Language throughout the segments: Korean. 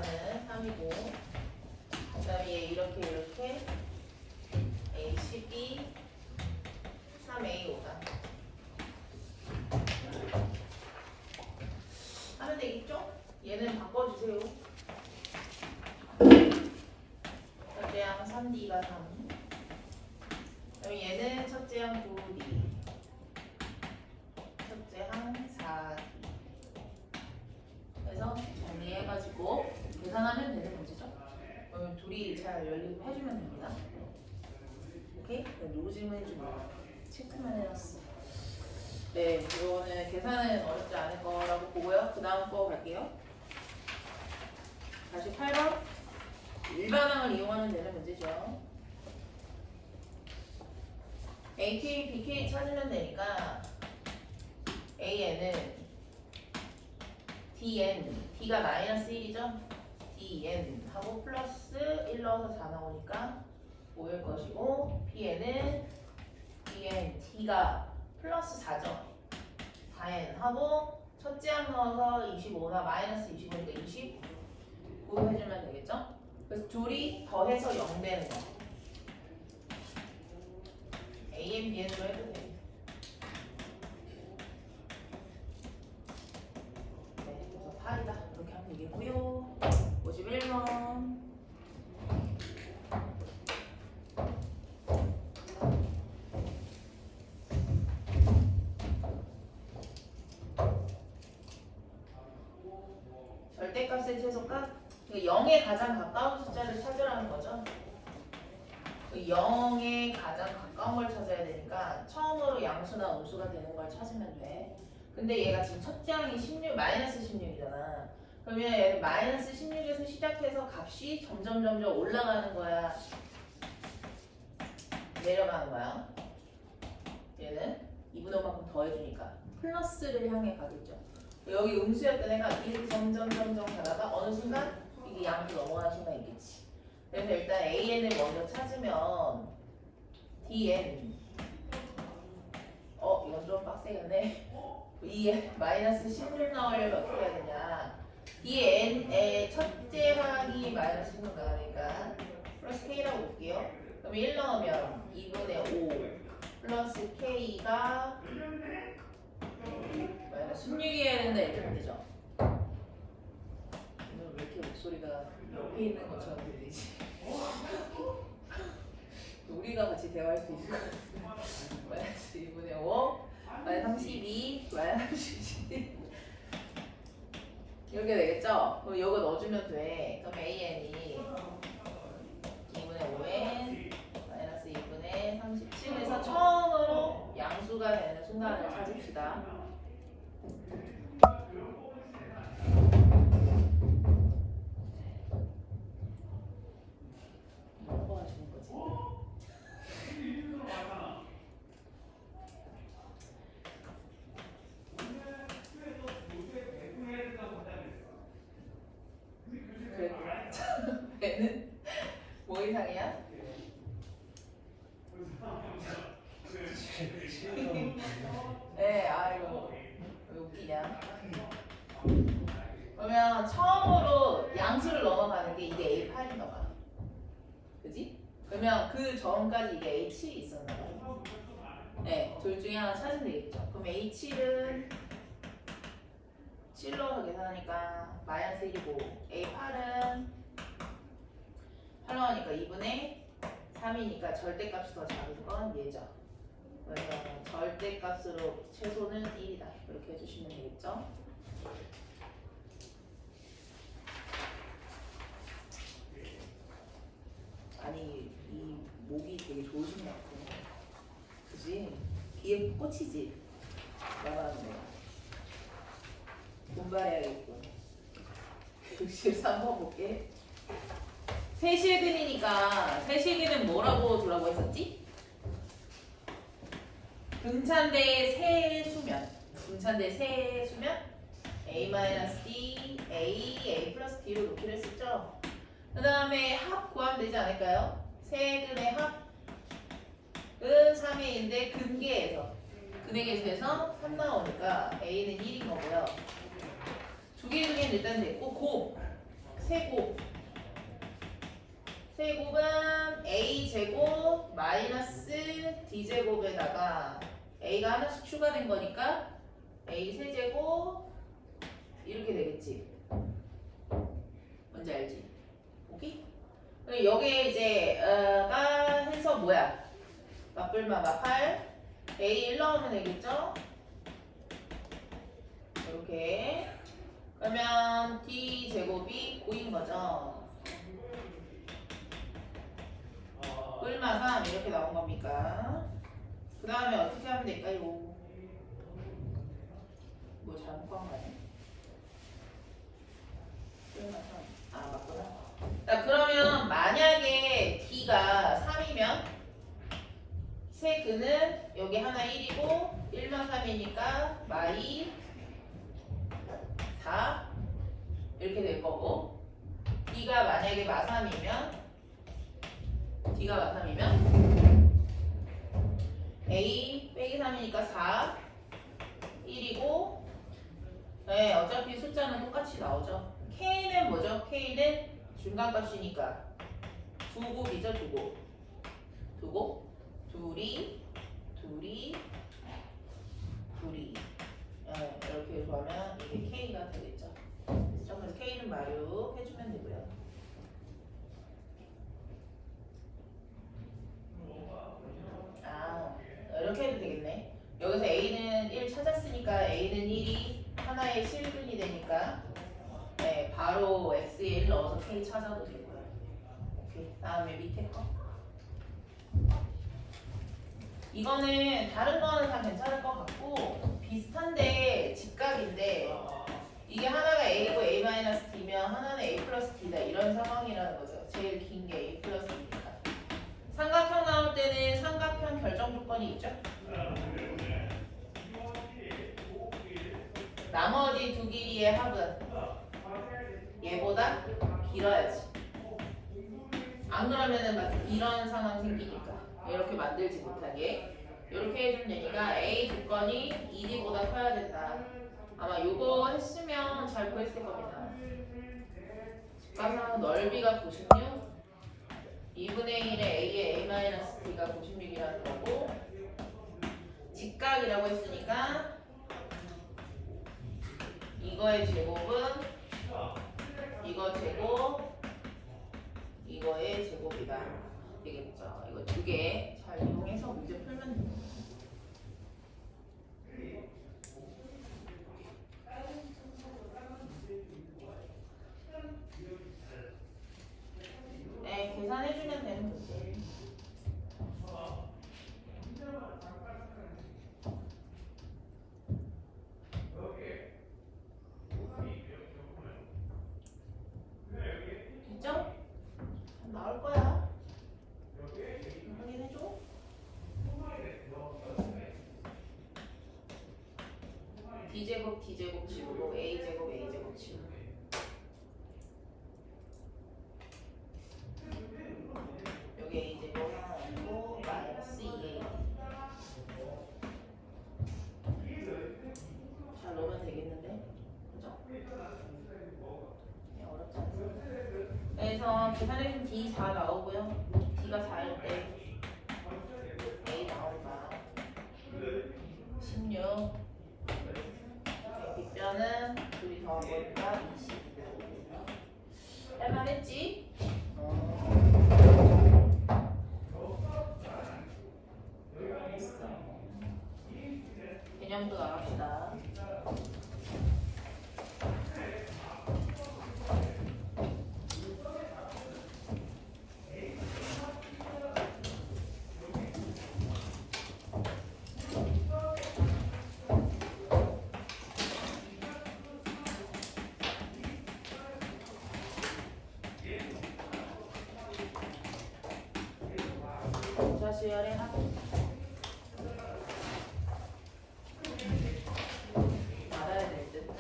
4는 3이고 그 다음에 얘 이렇게 A, 12, 3A, 5다 하면 되겠죠? 얘는 바꿔주세요. 첫째항 3D가 3 그럼 얘는 첫째항 9D 첫째항 4D 그래서 정리해가지고 계산하면 되는 문제죠? 그러면 둘이 잘 해주면 됩니다. 오케이? 누구 질문해주고 체크만 해놨어. 네, 이거는 계산은 어렵지 않을 거라고 보고요. 그 다음 거 갈게요. 다시 8번. 일반항을 이용하면 되는 문제죠. AK, BK 찾으면 되니까 AN은 DN, D가 마이너스 1이죠? DN 하고 플러스 1 넣어서 4 나오니까 5일 것이고 BN은 DN, D가 플러스 4죠? 4N 하고 첫째 항 넣어서 25나 마이너스 25니까 29 해주면 되겠죠? 그래서 둘이 더해서 0 되는 거 AN, BN도 해도 돼. 네, 그래서 8이다. 그렇게 하면 되겠고요. 51번. 절대값의 최소값? 0에 가장 가까운 숫자를 찾으라는 거죠. 0에 가장 가까운 걸 찾아야 되니까 처음으로 양수나 음수가 되는 걸 찾으면 돼. 근데 얘가 지금 첫째 항이 16, 마이너스 16이잖아. 그러면 얘는 마이너스 16에서 시작해서 값이 점점 올라가는 거야? 내려가는 거야? 얘는 2분의 5만큼 더해주니까 플러스를 향해 가겠죠. 여기 음수였던 애가 이렇게 점점 가다가 어느 순간 이게 양수 넘어가는 순간 있겠지. 그래서 일단 AN을 먼저 찾으면 DN 이건 좀 빡세겠네. 이 마이너스 16 나오려면 어떻게 해야 되냐. DN의 첫째 항이 마이너스 16 나가니까 플러스 K라고 볼게요. 그럼 1 넣으면 2분의 5 플러스 K가 마이너스 16이어야 된다 이렇게 하면 되죠. 오늘 왜 이렇게 목소리가 옆에 있는 것처럼 들리지? 우리가 같이 대화할 수 있을 것 같아요. 마이너스 2분의 5 마이너스 32 마이너스 32 이렇게 되겠죠? 그럼 이거 넣어주면 돼. 그럼 AN이 2분의 5n 마이너스 2분의 37에서 처음으로 양수가 되는 순간을 찾읍시다. 뭐 하시는 거지? 그랬구나. 얘는 뭐 이상이야? 네, 아이고 왜 웃기냐? 그러면 처음으로 양수를 넘어가는 게 이게 A8인가 봐. 그지? 그러면 그 전까지 이게 A7이 있었나 봐. 네, 둘 중에 하나 찾으면 되겠죠. 그럼 A7은 7 넣어서 계산하니까 마이너스 1이고 A8은 8 넣으니까 2분의 3이니까 절대값이 더 작은 건 얘죠. 그래서 절대값으로 최소는 1이다. 이렇게 해주시면 되겠죠. 아니 이 목이 되게 좋으신 것 같아. 그지? 귀에 꽂히지? 나가는 거. 공부해야겠고. 63번 볼게. 세실근이니까 세실근은 뭐라고 두라고 했었지? 등차대 세수면. 등차대 세수면 A-D, A 플러스 D로 놓기로 했었죠? 그 다음에 합 구하면 되지 않을까요? 세근의 합은 3A인데 근계에서 근액에서 3 나오니까 A는 1인 거고요. 두 개 중에는 일단 됐고 곱 세곱. 세곱은 a제곱 마이너스 d제곱에다가 a가 하나씩 추가된 거니까 a 세제곱 이렇게 되겠지. 뭔지 알지? 오케이? 그리고 여기에 이제 가 해서 뭐야? 맞불마가 8 a 1 넣으면 되겠죠? 이렇게. 그러면 d제곱이 9인 거죠. 뿔마 3 이렇게 나온 겁니까? 그 다음에 어떻게 하면 될까요? 뭐 잘못 한 거 아니야? 뿔마 3. 아 맞구나. 자 그러면 만약에 d가 3이면 세근은 여기 하나 1이고 1마 3이니까 마이 4 이렇게 될 거고 d가 만약에 마3이면 a 빼기 3이니까 4 1이고 네, 어차피 숫자는 똑같이 나오죠. k는 뭐죠? k는 중간값이니까 두 곱이죠. 두 곱 둘이 네, 이렇게 구하면 이게 k가 되겠죠. 그래서 k는 마육 해주면 되고요. 이렇게 해도 되겠네. 여기서 a는 1 찾았으니까 a는 1이 하나의 실근이 되니까 네, 바로 x에 1 넣어서 k 찾아도 되고요. 오케이. 다음에 밑에 거. 이거는 다른 거는 다 괜찮을 것 같고 비슷한데 직각인데 이게 하나가 a고 a-d면 하나는 a 플러스 d다 이런 상황이라는 거죠. 제일 긴 게 a 플러스 d니까. 삼각형 나올 때는 삼각형 결정 조건이 있죠. 나머지 두 길이의 합은 얘보다 길어야지. 안 그러면은 막 이런 상황 생기니까 이렇게 만들지 못하게 이렇게 해주면 되니까 A 조건이 2D보다 커야 된다. 아마 요거 했으면 잘 구했을 겁니다. 직각상 넓이가 96 2분의 1의 A의 A-D가 96이라는 거고 직각이라고 했으니까 이거의 제곱은 이거 제곱 이거의 제곱이다 되겠죠. 이거 두 개 잘 이용해서 문제 풀면 됩니다. 네, 계산해주면 되는 문제. 됐죠? 나올 거야. 확인해줘. d제곱 d제곱 치우고 a제곱 a제곱 치우고 여기 a제곱 하나 있고 마이너스 2a 잘 넣으면 되겠는데? 그죠? 네, 어렵지 않습니다. 그래서 계산해주면 d 4 나오고요. d가 4일 때 a 나온다. 16 뒷변은 둘이 더한 거니까 20 할만했지? 했어. 개념도 나갑시다. 수열의 합 알아야 될 듯.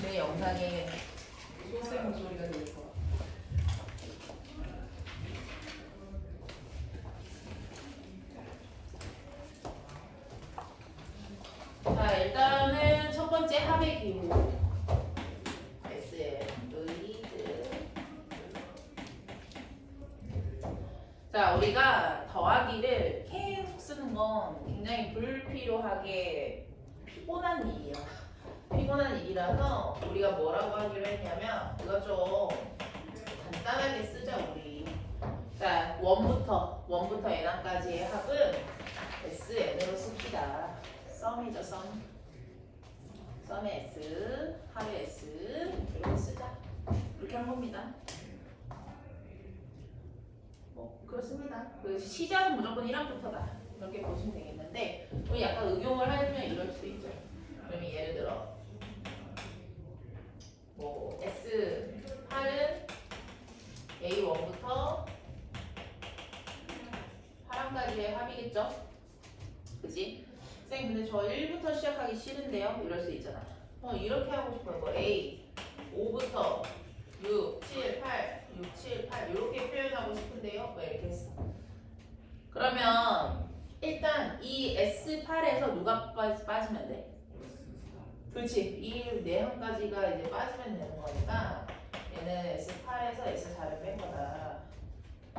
내 영상에 소쌤 목소리가 들릴 거. 자 일단은 첫 번째 합의 기호 S에 자, 우리가 더하기를 계속 쓰는 건 굉장히 불필요하게 피곤한 일이야. 피곤한 일이라서 우리가 뭐라고 하기로 했냐면 이거 좀 간단하게 쓰자 우리. 자, 원부터 n까지의 합은 SN으로 씁시다. 썸이죠, 썸. 썸의 S, 합의 S 이렇게 쓰자. 이렇게 한 겁니다. 뭐 그렇습니다. 그 시작은 무조건 1항부터다. 이렇게 보시면 되겠는데 우리 약간 응용을 하면 이럴 수 있죠. 그러면 예를 들어 뭐 S8은 A1부터 8항까지의 합이겠죠? 그치? 선생님 근데 저 1부터 시작하기 싫은데요? 이럴 수 있잖아. 이렇게 하고 싶어요. 뭐 A 5부터 6, 7, 8, 6, 7, 8 이렇게 표현하고 싶은데요? 뭐 이렇게 했어. 그러면 일단 이 S8에서 누가 빠지면 돼? 그렇지. 이 내항까지가 이제 빠지면 되는 거니까 얘는 S8에서 S4를 뺀 거다.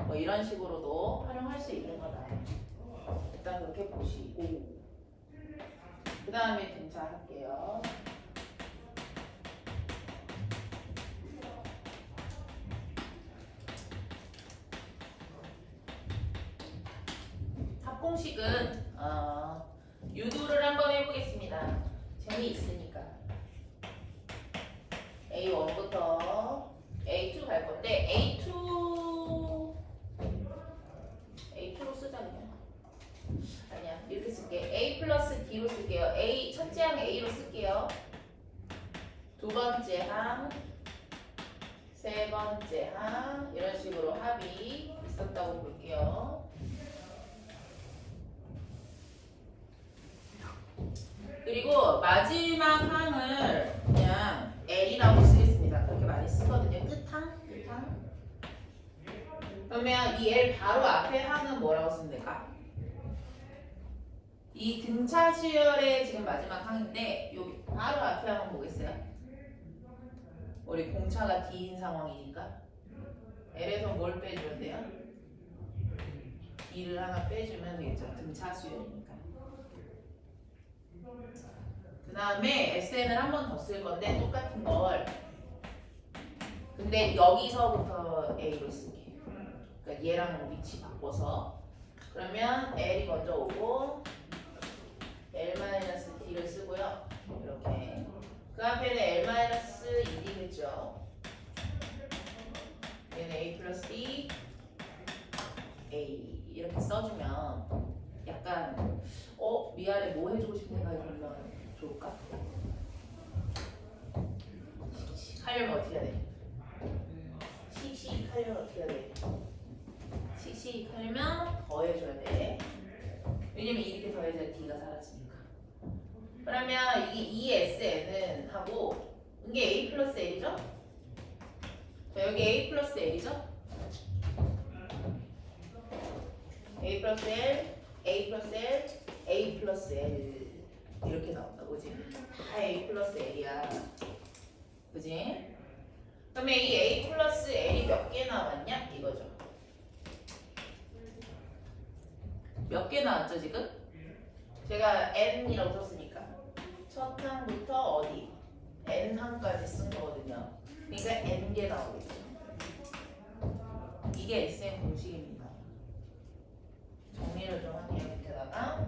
뭐 이런 식으로도 활용할 수 있는 거다. 일단 그렇게 보시고 그 다음에 등차할게요. 합공식은 유도를 한번 해보겠습니다. 재미있으니까. A1부터 A2 갈 건데 A2로 쓰자 그냥. 아니야 이렇게 쓸게. A 플러스 D로 쓸게요. A 첫째 항 A로 쓸게요. 두 번째 항, 세 번째 항 이런 식으로 합이 있었다고 볼게요. 그리고 마지막 항을 그냥 L이라고 쓰겠습니다. 그렇게 많이 쓰거든요. 끝항. 그러면 이 L 바로 앞에 항은 뭐라고 쓰면 될까? 이 등차 수열의 지금 마지막 항인데 여기 바로 앞에 항은 뭐겠어요? 우리 공차가 D인 상황이니까 L에서 뭘 빼줘야 돼요? D를 하나 빼주면 되겠죠. 등차 수열이니까. 그 다음에 SN을 한 번 더 쓸 건데 똑같은 걸 근데 여기서부터 A로 쓸게요. 그러니까 얘랑 위치 바꿔서 그러면 L이 먼저 오고 L-D를 쓰고요. 이렇게 그 앞에는 L-2D겠죠. 얘는 A 플러스 D A 이렇게 써주면 약간 위아래 뭐 해주고 싶은 생각이 들면 좋을까? 하려면 어떻게 해야 돼? 씩씩 하려면 어떻게 해야 돼? 씩 하려면 더해줘야 돼. 왜냐면 이렇게 더해줘야 D가 사라지니까. 그러면 이게 ESN은 하고 이게 A 플러스 L이죠? 자 여기 A 플러스 L이죠? A 플러스 L, A 플러스 L, A 플러스 L 이렇게 나온다, 그지? 다 A 플러스 L이야, 그지? 그러면 이 A 플러스 L이 몇 개 나왔냐? 이거죠. 몇 개 나왔죠 지금? 제가 N이라고 썼으니까 첫 항부터 어디? N항까지 쓴 거거든요. 그러니까 N개 나오겠죠. 이게 SM 공식입니다. 정리를 좀 할게요. 밑에다가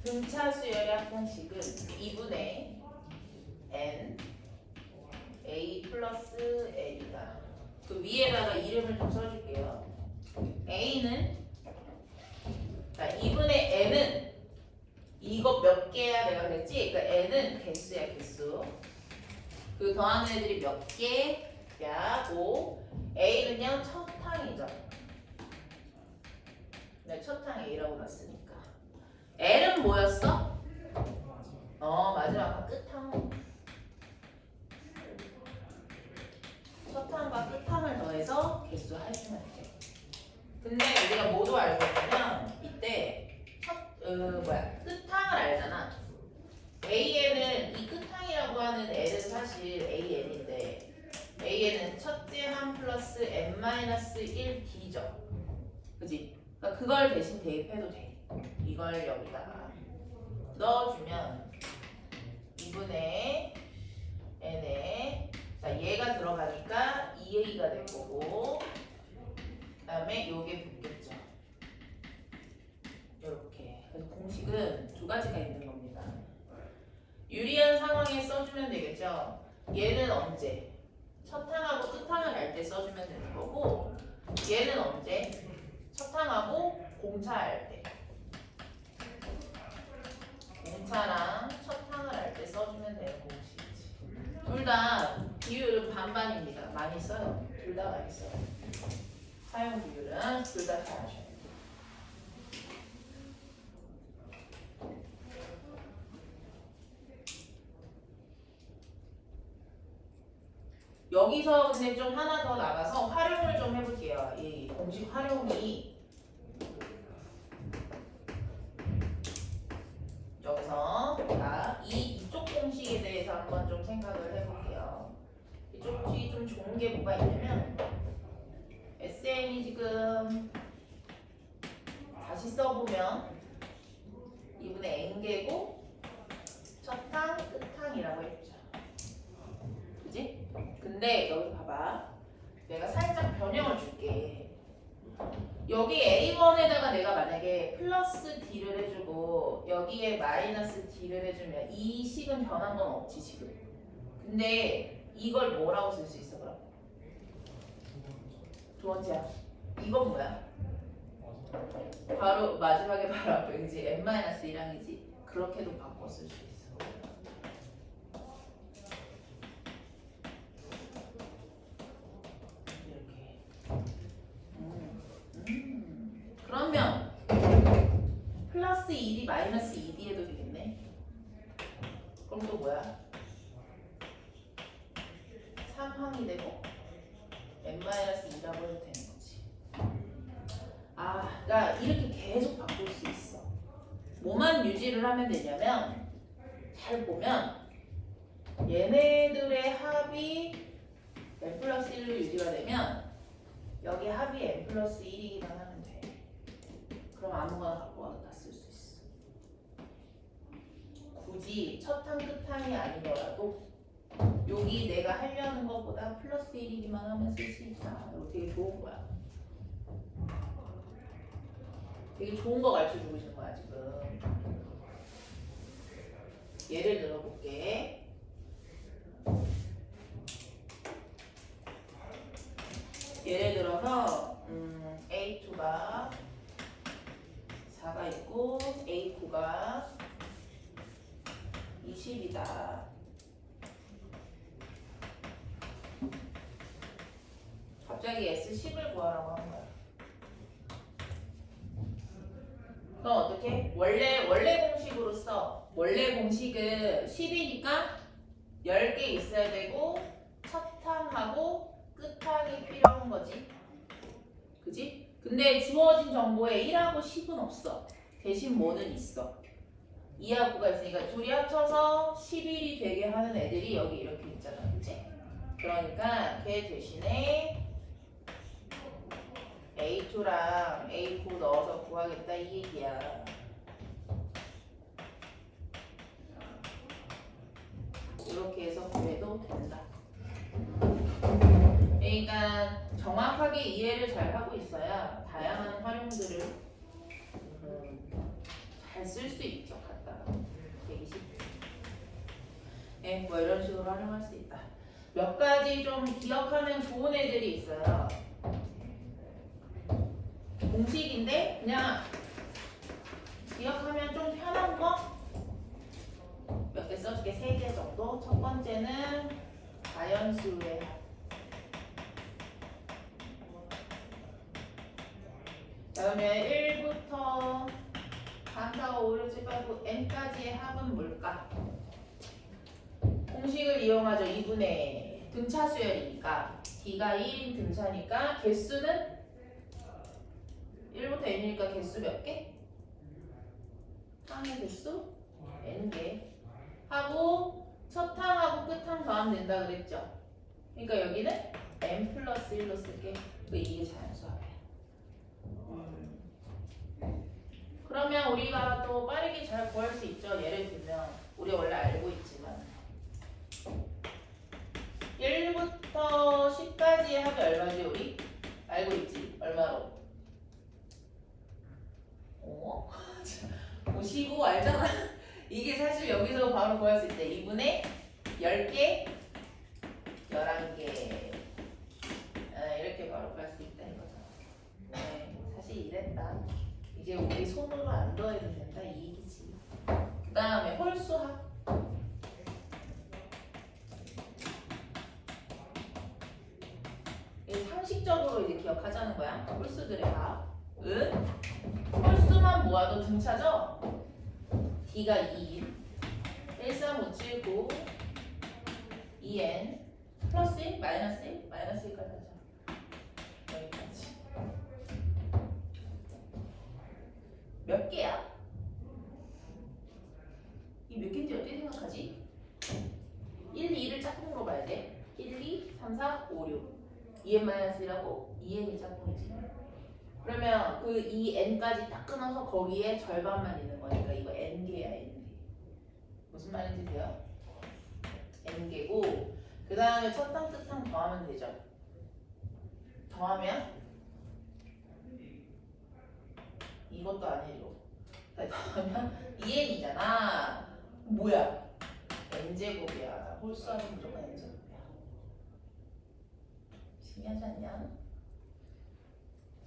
등차 수열의 합공식은 2분의 N A 플러스 L이다. 그 위에다가 이름을 좀 써줄게요. A는 자 2분의 N은 이거 몇 개야 내가 그랬지? 그러니까 N은 개수야 개수. 그 더하는 애들이 몇 개야고 A는요 첫 항이죠. 네, 첫 항 A라고 놨으니까. L은 뭐였어? 마지막 끝항. 첫 항과 끝항을 더해서 개수 해주면 돼. 근데 우리가 모두 알고 있으면 이때 끝항을 알잖아. AN은 이 끝항이라고 하는 L은 사실 AN인데 AN은 첫째 항 플러스 플러스 n-1d죠. 그지? 그러니까 그걸 대신 대입해도 돼. 이걸 여기다가 넣어주면 2분의 n에 자 얘가 들어가니까 2a가 될 거고 그 다음에 요게 붙겠죠. 이렇게. 그래서 공식은 두 가지가 있는 겁니다. 유리한 상황에 써주면 되겠죠. 얘는 언제? 첫 항하고 끝 항을 할 때 써주면 되는 거고 얘는 언제? 첫 항하고 공차할 때. 공차랑 첫 항을 할 때 써주면 되는 공식이지. 둘 다 비율은 반반입니다. 많이 써요. 둘 다 많이 써요. 사용 비율은 둘 다 잘 하셔야 돼요. 여기서 근데 좀 하나 더 나가서 활용을 좀 해볼게요. 이 공식 활용이 여기서 이쪽 공식에 대해서 한번 좀 생각을 해볼게요. 이쪽 공식이 좀 좋은 게 뭐가 있냐면 SN이 지금 다시 써보면 2분의 n개고 첫항, 끝항이라고 했죠. 그지? 근데 여기 봐봐. 내가 살짝 변형을 줄게. 여기 A1에다가 내가 만약에 플러스 D를 해주고 여기에 마이너스 D를 해주면 이 식은 변한 건 없지 지금. 근데 이걸 뭐라고 쓸 수 있어 그럼? 두 번째야. 이건 뭐야? 바로 마지막에 바로 앞에 그지? n-1이지. 그렇게도 바꿔 쓸 수 있어. 그러면 플러스 1이 마이너스 2d 해도 되겠네. 그럼 또 뭐야? 3항이 되고 n-2라고 해도 되는 거지. 그러니까 이렇게 계속 바꿀 수 있어. 뭐만 유지를 하면 되냐면 잘 보면 얘네들의 합이 n 플러스 1로 유지가 되면 여기 합이 n 플러스 1이기만 하면 돼. 그럼 아무거나 갖고 와서 다 쓸 수 있어. 굳이 첫항 끝항이 아니더라도 여기 내가 하려는 것보다 플러스 1이기만 하면 쓸 수 있다. 이거 되게 좋은 거야. 되게 좋은 거 가르쳐주고 있는 거야 지금. 예를 들어볼게. 예를 들어서 A2가 4가 있고 A9가 20이다. 갑자기 S10을 구하라고 하는 거야. 그럼 어떻게? 원래 공식으로 써. 원래 공식은 10이니까 10개 있어야 되고 첫항하고 끝항이 필요한 거지. 그지? 근데 주어진 정보에 1하고 10은 없어. 대신 뭐는 있어. 2하고 9가 있으니까 둘이 합쳐서 11이 되게 하는 애들이 여기 이렇게 있잖아. 그치? 그러니까 걔 대신에 A2랑 A9 넣어서 구하겠다 이 얘기야. 이렇게 해서 구해도 된다. 그러니까 정확하게 이해를 잘 하고 있어야 다양한 활용들을 잘 쓸 수 있죠. 갖다가 120. 네, 뭐 이런 식으로 활용할 수 있다. 몇 가지 좀 기억하면 좋은 애들이 있어요. 공식인데 그냥 기억하면 좀 편한 거 몇 개 써줄게. 3개 정도. 첫 번째는 자연수의 합. 그다음에 1부터 3, 4, 5, 6, 7, 8, 9, n까지의 합은 뭘까? 공식을 이용하죠. 2분의 등차 수열이니까 D가 1인 등차니까 개수는 1부터 n이니까 개수 몇 개? 항의 개수 n개 하고 첫 항하고 끝 항 더하면 된다 그랬죠. 그러니까 여기는 n 플러스 1로 쓸게. 이게 자연수합이야. 그러면 우리가 또 빠르게 잘 구할 수 있죠. 예를 들면 우리 원래 알고 있지만 1부터 10까지의 합이 얼마지 우리? 알고 있지? 얼마로? 55 알잖아. 이게 사실 여기서 바로 구할 수 있대. 2분의 10개, 11개. 이렇게 바로 구할 수 있다 이거잖아. 네, 사실 이랬다. 이제 우리 손으로 안 더해도 된다 이 얘기지. 그 다음에 홀수합. 상식적으로 이제 기억하자는 거야. 홀수들의 합은 홀수만 모아도 등차죠? D가 2, 1, 3, 5, 7, 9, 2n 플러스 1, 마이너스 1, 마이너스 1까지 하자. 여기까지. 몇 개야? 이 몇 개인지 어떻게 생각하지? 1, 2를 짝꿍으로 봐야 돼. 1, 2, 3, 4, 5, 6. 2n-1이라고? 2n이 짝꿍이지. 그러면 그 2n까지 딱 끊어서 거기에 절반만 있는 거니까 이거 n개야, n개. 무슨 말인지 돼요? n개고 그 다음에 첫탕 뜻탕 더하면 되죠. 더하면 이것도 아니고 더하면 2n이잖아. 뭐야? n제곱이야. 홀수하면 무조건 n제곱이야. 신기하지 않냐?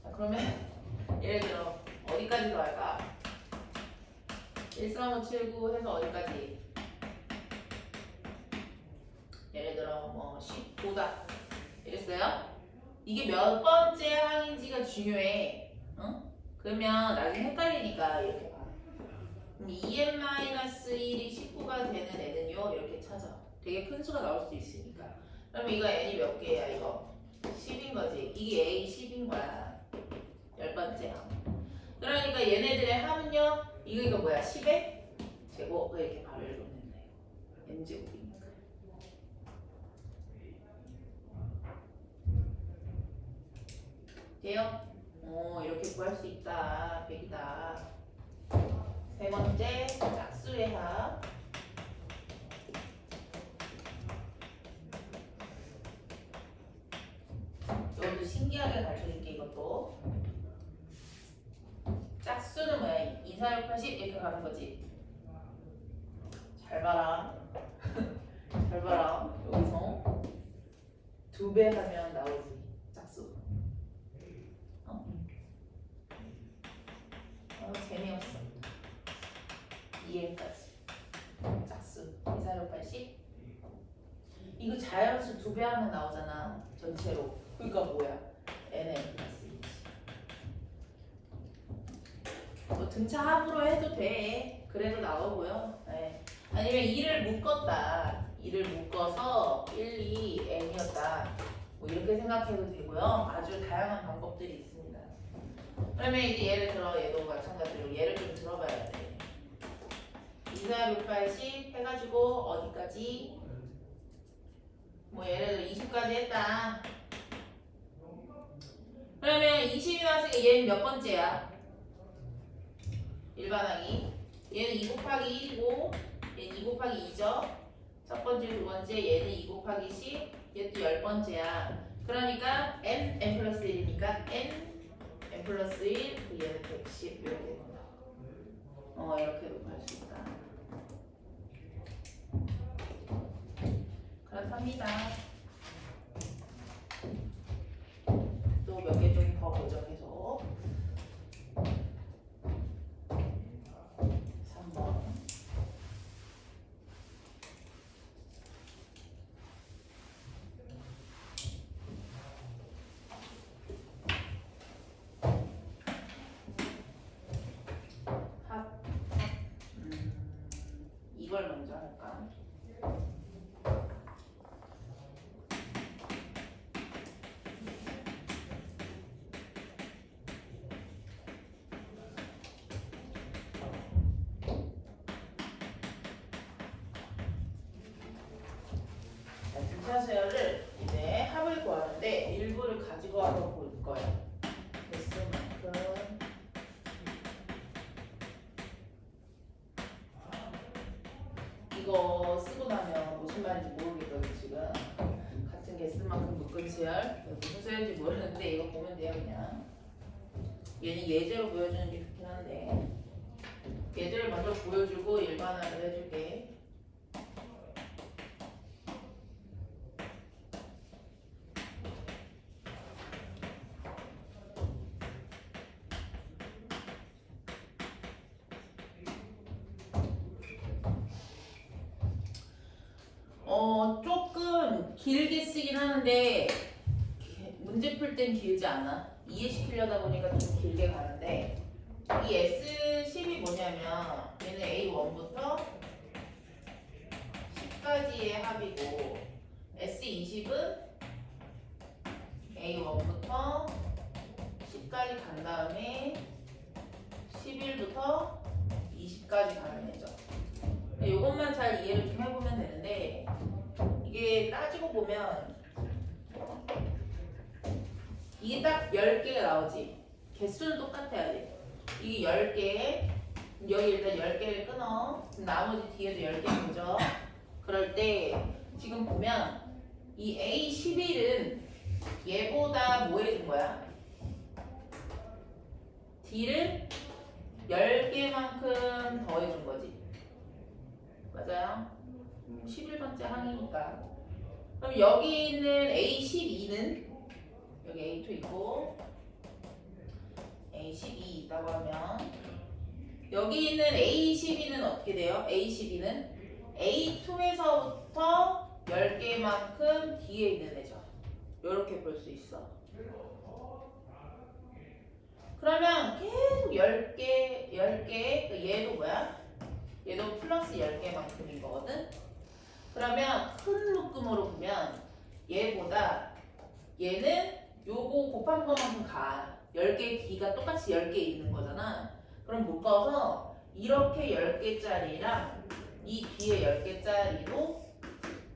자, 그러면 예를 들어 어디까지 더할까? 1, 3, 5, 7, 9 해서 어디까지? 예를 들어 뭐 19다 이랬어요? 이게 몇 번째 항인지가 중요해. 응? 그러면 나중에 헷갈리니까 이렇게 봐. 2n-1이 19가 되는 애는요 이렇게 찾아. 되게 큰 수가 나올 수도 있으니까. 그럼 이거 n이 몇 개야 이거? 10인 거지. 이게 a 10인 거야. 10번째야. 그러니까 얘네들의 합은요 이거 뭐야? 10의 제곱 이렇게 바로 읽으면 된다. n제곱이니까. 돼요? 이렇게 구할 수 있다. 100이다. 세 번째 짝수의 합. 이것도 신기하게 가르쳐줄게. 이것도 짝수는 뭐야? 2, 4, 6, 80 이렇게 가는 거지. 잘 봐라. 잘 봐라. 여기서 2배 하면 나오지 짝수. 재미없어. 2n까지 짝수 2, 4, 6, 80 이거 자연수 2배 하면 나오잖아 전체로. 그러니까 뭐야? nn 플러스 2. 뭐 등차 합으로 해도 돼. 그래도 나오고요. 네. 아니면 2를 묶었다. 2를 묶어서 1, 2, n이었다. 뭐 이렇게 생각해도 되고요. 아주 다양한 방법들이 있습니다. 그러면 이제 예를 들어 얘도 마찬가지로 얘를 좀 들어봐야 돼. 2, 4, 6, 80 해가지고 어디까지? 뭐 예를 들어 20까지 했다. 그러면 20이 나왔으니까 얘는 몇 번째야? 일반항이. 얘는 2 곱하기 1이고 얘는 2 곱하기 2죠. 첫 번째, 두 번째 얘는 2 곱하기 10 얘도 10번째야. 그러니까 n 플러스 1이니까 n 플러스 1 얘는 110 이렇게 된다. 이렇게도 할 수 있다. 그렇답니다. 또 몇 개 좀 더 보죠. 계속 3번 합. 이걸 먼저 할까? 등차 수열을 이제 구하는데 일부를 가지고 와서 볼 거예요. 개수만큼 이거 쓰고 나면 무슨 말인지 모르겠거든요. 지금 같은 개수만큼 묶은 수열 무슨 수열인지 모르는데 이거 보면 돼요. 그냥 얘는 예제로 보여주는 게 좋긴 한데 예제를 먼저 보여주고 일반화를 해줄게. 조금 길게 쓰긴 하는데 문제 풀 땐 길지 않아. 이해시키려다 보니까 좀 길게 가는데 이 S10이 뭐냐면 얘는 A1부터 10까지의 합이고 S20은 A1부터 10까지 간 다음에 11부터 20까지 가는 애죠. 이것만 잘 이해를 좀 해보면 되는데 이게 따지고 보면 이게 딱 10개가 나오지. 개수는 똑같아야 돼. 이게 10개, 여기 일단 10개를 끊어. 그럼 나머지 뒤에도 10개 보죠. 그럴 때 지금 보면 이 A11은 얘보다 뭐 해준 거야? D를 10개만큼 더 해준 거지. 맞아요? 11번째 항이니까. 그럼 여기 있는 A12는 여기 A2 있고 A12 있다고 하면 여기 있는 A12는 어떻게 돼요? A12는 A2에서부터 10개만큼 뒤에 있는 애죠. 이렇게 볼 수 있어. 그러면 계속 10개, 10개, 얘도 뭐야? 얘도 플러스 10개만큼인 거거든? 그러면 큰 묶음으로 보면 얘보다 얘는 요거 곱한 것만큼 가. 10개 D가 똑같이 10개 있는 거잖아. 그럼 묶어서 이렇게 10개짜리랑 이 뒤에 10개짜리도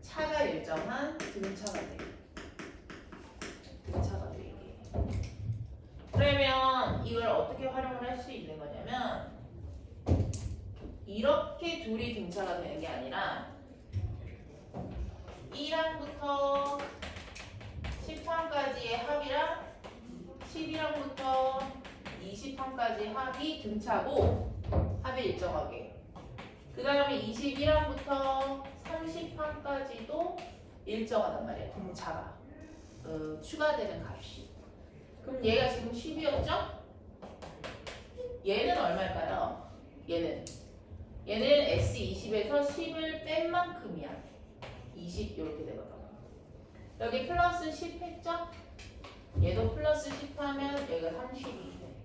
차가 일정한 등차가 돼. 등차가 돼, 이게. 그러면 이걸 어떻게 활용을 할 수 있는 거냐면 이렇게 둘이 등차가 되는 게 아니라 1항부터 10항까지의 합이랑 11항부터 20항까지의 합이 등차고 합이 일정하게. 그 다음에 21항부터 30항까지도 일정하단 말이야. 등차가 추가되는 값이. 그럼 얘가 지금 10이었죠? 얘는 얼마일까요? 얘는 S20에서 10을 뺀 만큼이야. 20 이렇게 되거든. 여기 플러스 10 했죠? 얘도 플러스 10 하면 여기가 30이 돼.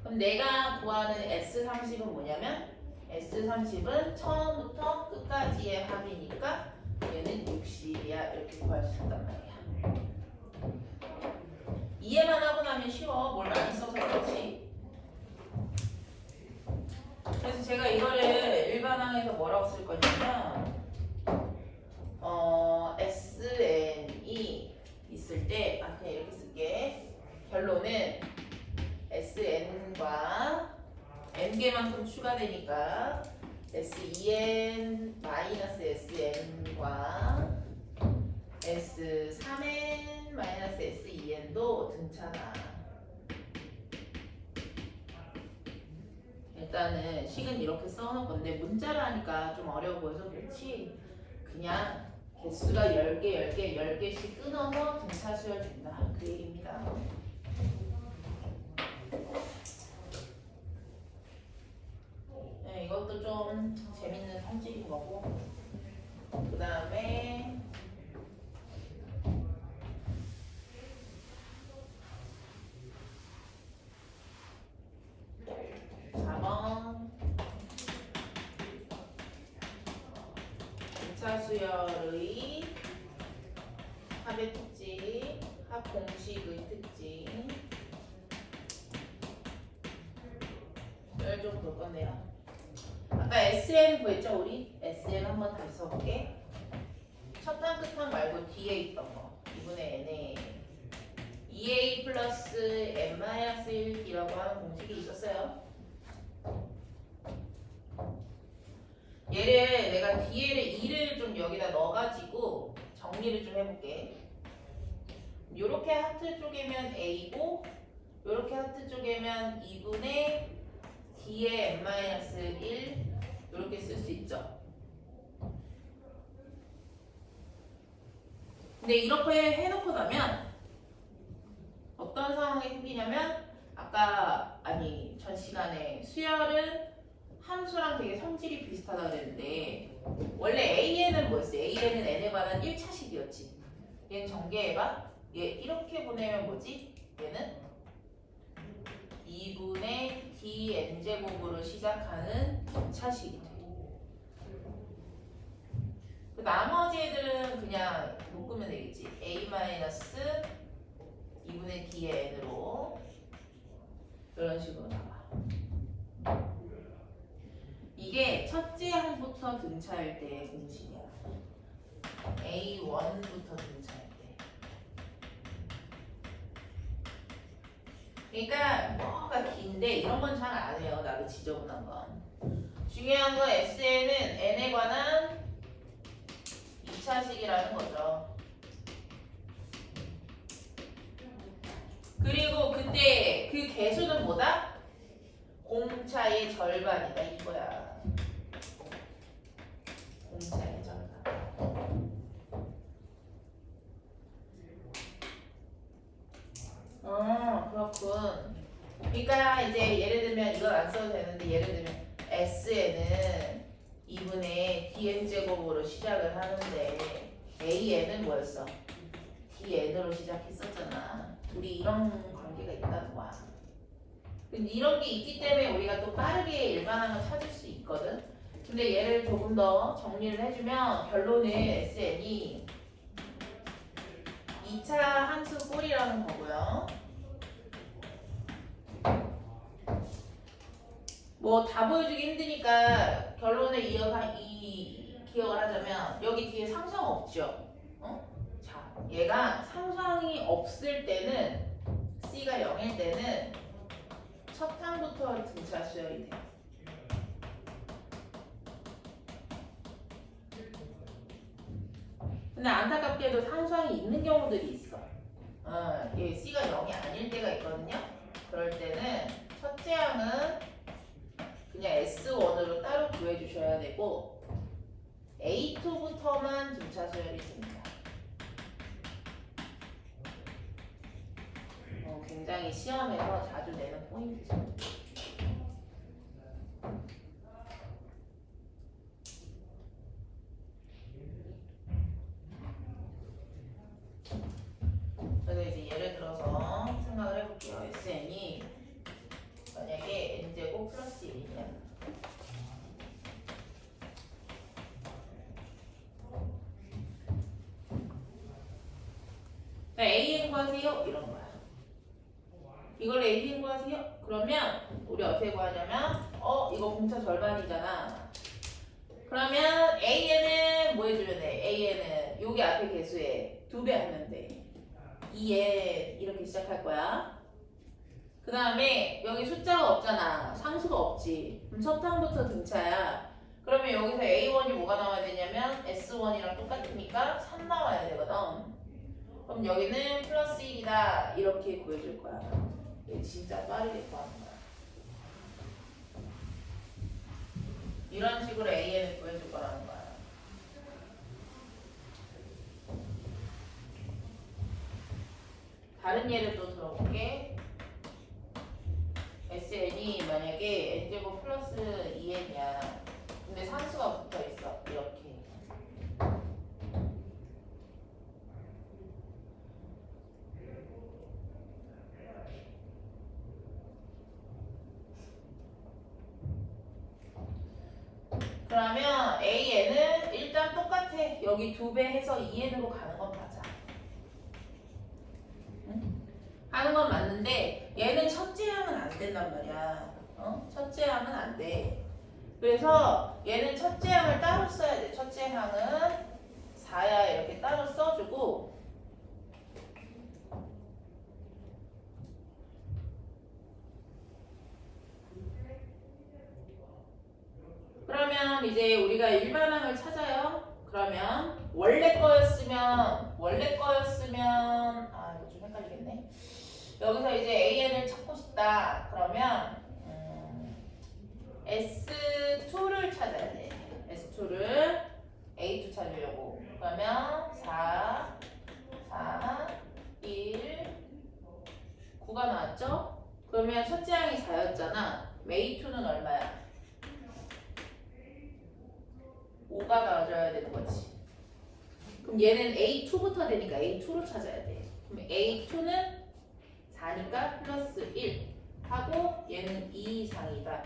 그럼 내가 구하는 S30은 뭐냐면 S30은 처음부터 끝까지의 합이니까 얘는 60이야. 이렇게 구할 수 있단 말이야. 이해만 하고 나면 쉬워. 뭘 많이 써서 그렇지. 그래서 제가 이거를 일반항에서 뭐라고 쓸 거냐면 SN이 있을 때 그냥 이렇게 쓸게. 결론은 SN과 N개만큼 추가되니까 SEN-SN과 S3N-SEN도 등차나. 일단은 식은 이렇게 써놓을 건데 문자를 하니까 좀 어려워 보여서 그렇지 그냥 개수가 10개, 10개, 10개씩 끊어서 등차 수열 준다. 그 얘기입니다. 네, 이것도 좀 재밌는 성질인 거고. 그 다음에 4번 등차 수열의 합의 특징, 합 공식의 특징 을 좀 볼 건데요. 아까 SN 구했죠 우리? SN 한번 다시 써볼게. 첫항 끝항 말고 뒤에 있던 거 2분의 n에 2a 플러스 n-1이라고 하는 공식이 있었어요. 얘를 내가 뒤에를 2를 좀 여기다 넣어가지고 정리를 좀 해볼게. 요렇게 하트 쪼개면 a고 요렇게 하트 쪼개면 2분의 d의 n-1 요렇게 쓸 수 있죠. 근데 이렇게 해놓고 나면 어떤 상황이 생기냐면 아까 전 시간에 수열은 함수랑 되게 성질이 비슷하다 그랬는데 원래 AN은 뭐였어? AN은 n에 관한 1차식이었지. 얘는 전개해봐. 얘 이렇게 보내면 뭐지? 얘는 2분의 dn제곱으로 시작하는 2차식이 돼. 그 나머지 애들은 그냥 묶으면 되겠지. a-2분의 d의 n으로 이런 식으로 나와. 이게 첫째 항부터 등차할 때의 공식이야. A1부터 등차할 때. 그러니까 뭐가 긴데 이런 건 잘 안 해요. 나도 지저분한 건. 중요한 건 SN은 n에 관한 2차식이라는 거죠. 그리고 그때 그 개수는 뭐다? 공차의 절반이다 이거야. 공차의 절반. 그렇군. 그러니까 이제 예를 들면 이걸 안 써도 되는데 예를 들면 S에는 2분의 dn제곱으로 시작을 하는데 AN은 뭐였어? dn으로 시작했었잖아. 둘이 이런 관계가 있다는 거야. 이런 게 있기 때문에 우리가 또 빠르게 일반항을 찾을 수 있거든. 근데 얘를 조금 더 정리를 해주면 결론은 SN이 2차 함수 꼴이라는 거고요. 뭐 다 보여주기 힘드니까 결론을 기억을 하자면 여기 뒤에 상수항 없죠? 자, 얘가 상수항이 없을 때는 C가 0일 때는 첫 항부터 등차 수열이 돼. 근데 안타깝게도 상수항이 있는 경우들이 있어. 얘 C가 0이 아닐 때가 있거든요. 그럴 때는 첫째 항은 그냥 S1으로 따로 구해주셔야 되고 A2부터만 등차 수열이 됩니다. 굉장히 시험에서 자주 내는 포인트죠. 그래서 이제 예를 들어서 생각을 해볼게요. SN이 만약에 n제곱 플러스 1이냐 AN 구하세요 이런 거야. 이걸 AN 구하세요? 그러면 우리 어떻게 구하냐면 이거 공차 절반이잖아. 그러면 AN은 뭐 해주면 돼? AN은 여기 앞에 개수에 2배 하면 돼. 2에 이렇게 시작할 거야. 그 다음에 여기 숫자가 없잖아. 상수가 없지. 그럼 첫 항부터 등차야. 그러면 여기서 A1이 뭐가 나와야 되냐면 S1이랑 똑같으니까 3 나와야 되거든. 그럼 여기는 플러스 1이다. 이렇게 구해줄 거야. 이게 진짜 빠르게 구하는 거야. 이런 식으로 AN을 구해줄 거라는 거야. 다른 예를 또 들어볼게. SN이 만약에 n제곱 플러스 2n이야. 근데 상수가 붙어 있어. 이렇게. 그러면 AN은 일단 똑같아. 여기 2배 해서 2n으로 가는 건 맞아. 응? 하는 건 맞는데 얘는 첫째 항은 안 된단 말이야. 첫째 항은 안 돼. 그래서 얘는 첫째 항을 따로 써야 돼. 첫째 항은 4야 그러면 이제 우리가 일반항을 찾아요. 그러면 원래 거였으면 아 이거 좀 헷갈리겠네. 여기서 이제 AN을 찾고 싶다. 그러면 S2를 찾아야 돼. S2를 A2 찾으려고. 그러면 4, 1, 9가 나왔죠? 그러면 첫째 항이 4였잖아. A2는 얼마야? 5가 나와줘야 되는 거지. 그럼 얘는 A2부터 되니까 A2로 찾아야 돼. 그럼 A2는 4니까 플러스 1 하고 얘는 2 이상이다.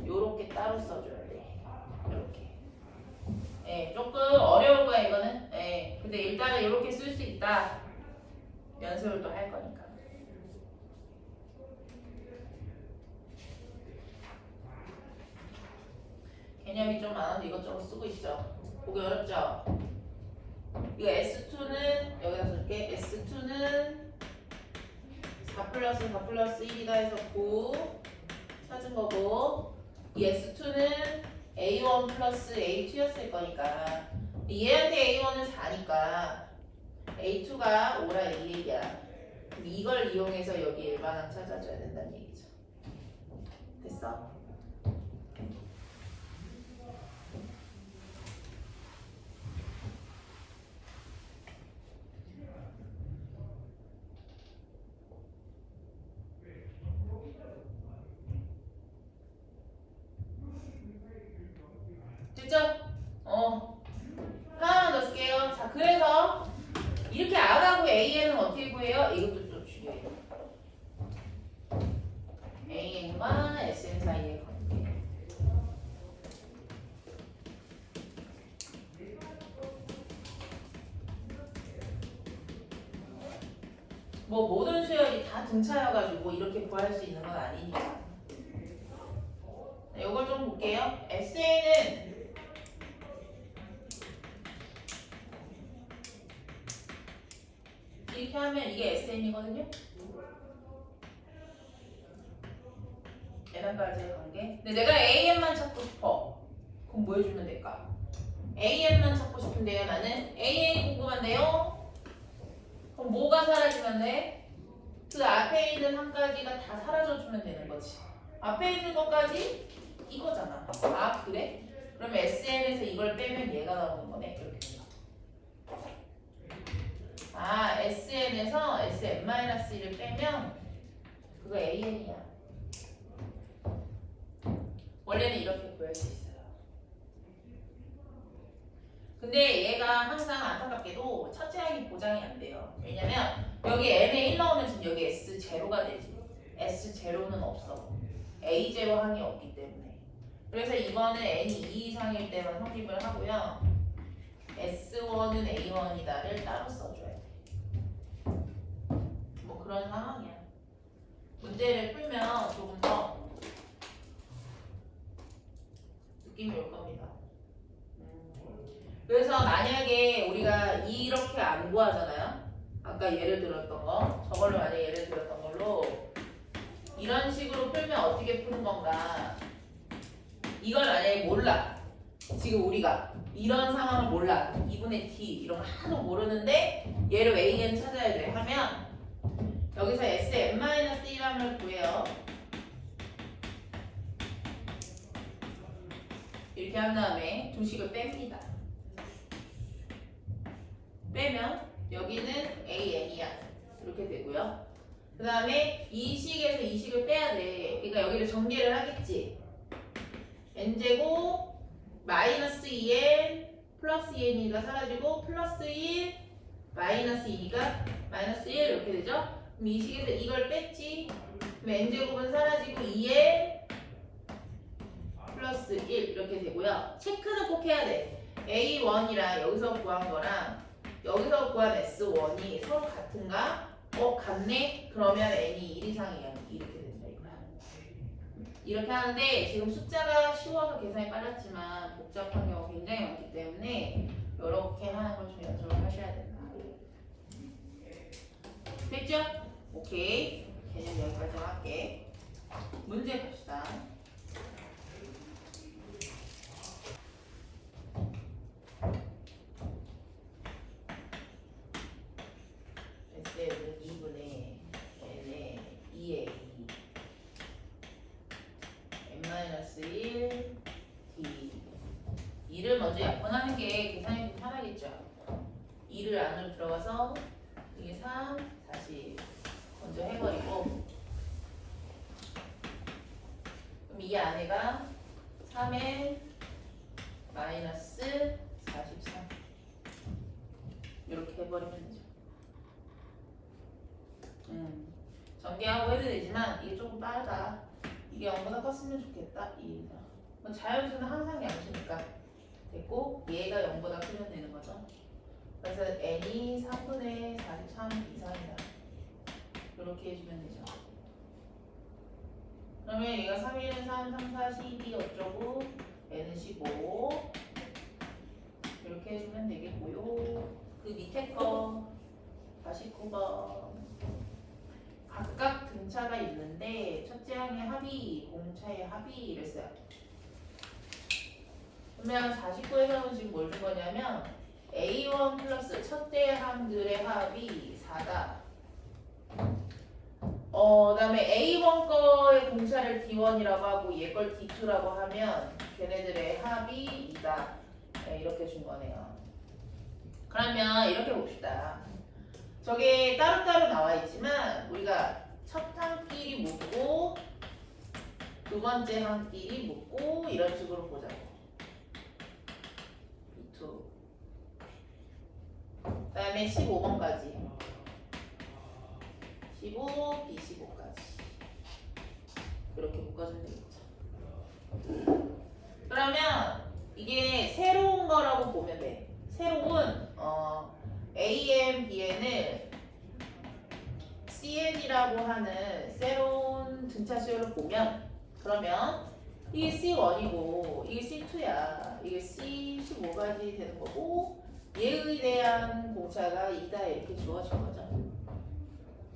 요렇게 따로 써줘야 돼. 이렇게. 예, 조금 어려울 거야 이거는. 예, 근데 일단은 이렇게 쓸 수 있다. 연습을 또 할 거니까. 개념이 좀 많아도 이것저것 쓰고 있죠. 보기 어렵죠? 이거 S2는 여기다 쓸게. S2는 4 플러스 4 플러스 1이다 해서 9 찾은 거고, 이 S2는 A1 플러스 A2였을 거니까 얘한테 A1은 4니까 A2가 5라 이 얘기야. 그럼 이걸 이용해서 여기 일반항 찾아줘야 된다는 얘기죠. 됐어? 됐죠? 하나만 더 쓸게요. 자, 그래서 이렇게 안 하고 AN은 어떻게 구해요? 이것도 좀 중요해요. AN과 SN 사이의 관계. 뭐 모든 수열이 다 등차여가지고 이렇게 구할 수 있는 건 아니니까. 이걸 좀 볼게요. SN은 이렇게 하면 이게 SN이거든요. 얘랑까지의 관계. 근데 내가 AN만 찾고 싶어. 그럼 뭐 해주면 될까? AN만 찾고 싶은데요. 나는 AN이 궁금한데요. 그럼 뭐가 사라지면 돼? 그 앞에 있는 한 가지가 다 사라져주면 되는 거지. 앞에 있는 것까지 이거잖아. 아 그래? 그럼 SN에서 이걸 빼면 얘가 나오는 거네. 이렇게 된다. 아 SN에서 SN-1을 빼면 그거 AN이야. 원래는 이렇게 구할 수 있어요. 근데 얘가 항상 안타깝게도 첫째 항이 보장이 안 돼요. 왜냐면 여기 N에 1 넣으면 지금 여기 S0가 되지. S0는 없어. A0 항이 없기 때문에. 그래서 이거는 N이 2 이상일 때만 확립을 하고요. S1은 A1이다를 따로 써줘야 돼. 뭐 그런 상황이야. 문제를 풀면 조금 더 느낌이 올 겁니다. 그래서 만약에 우리가 이렇게 안 구하잖아요. 아까 예를 들었던 거, 저걸로 만약에 예를 들었던 걸로 이런 식으로 풀면 어떻게 푸는 건가? 이걸 만약에 몰라. 지금 우리가 이런 상황을 몰라. 2분의 t 이런 거 하나도 모르는데 얘를 AN 찾아야 돼 하면 여기서 Sn-1함을 구해요. 이렇게 한 다음에 두 식을 뺍니다. 빼면 여기는 AN이야. 이렇게 되고요. 그 다음에 이 식에서 이 식을 빼야 돼. 그러니까 여기를 전개를 하겠지. n제곱 마이너스 2n 플러스 2n이가 사라지고 플러스 1 마이너스 2가 마이너스 1 이렇게 되죠. 그럼 이 식에서 이걸 뺐지. 그럼 n제곱은 사라지고 2n 플러스 1 이렇게 되고요. 체크는 꼭 해야 돼. A1이랑 여기서 구한 거랑 여기서 구한 S1이 서로 같은가? 같네? 그러면 N이 1 이상이야. 이렇게 된다 이거야. 이렇게 하는데 지금 숫자가 쉬워서 계산이 빨랐지만 복잡한 경우가 굉장히 많기 때문에 이렇게 하는 걸 좀 연습을 하셔야 된다. 됐죠? 오케이. 개념 여기까지 할게. 문제 봅시다. 2를 먼저 약분하는 게 계산이 좀 편하겠죠. 2를 안으로 들어가서 이게 3, 40 먼저 해버리고 그럼 이 안에가 3에 마이너스 43 이렇게 해버리면 되죠. 전개하고 해도 되지만 이게 조금 빠르다. 이게 0보다 컸으면 좋겠다. 자연수는 항상 양수니까 됐고 얘가 0보다 크면 되는 거죠. 그래서 n이 3분의 43 이상이다. 이렇게 해주면 되죠. 그러면 얘가 3, 1은 3, 3, 4, 12 어쩌고 n은 15 이렇게 해주면 되겠고요. 그 밑에 거 49번 각각 등차가 있는데 첫째 항의 합이 공차의 합이 이랬어요. 그러면 49에서는 지금 뭘 준 거냐면 A1 플러스 첫째 항들의 합이 4다. 그다음에 A1 거의 공차를 D1이라고 하고 얘 걸 D2라고 하면 걔네들의 합이 2다. 네, 이렇게 준 거네요. 그러면 이렇게 봅시다. 저게 따로따로 나와 있지만 우리가 첫 항끼리 묶고 두 번째 항끼리 묶고 이런 식으로 보자고. B2 그 다음에 15번까지 15, B15까지 이렇게 묶어주면 되겠죠. 그러면 이게 새로운 거라고 보면 돼. 새로운 AM, BN을 CN이라고 하는 새로운 등차 수열을 보면 그러면 이게 C1이고 이게 C2야. 이게 C15까지 되는 거고 얘에 대한 공차가 2다 이렇게 주어진 거죠.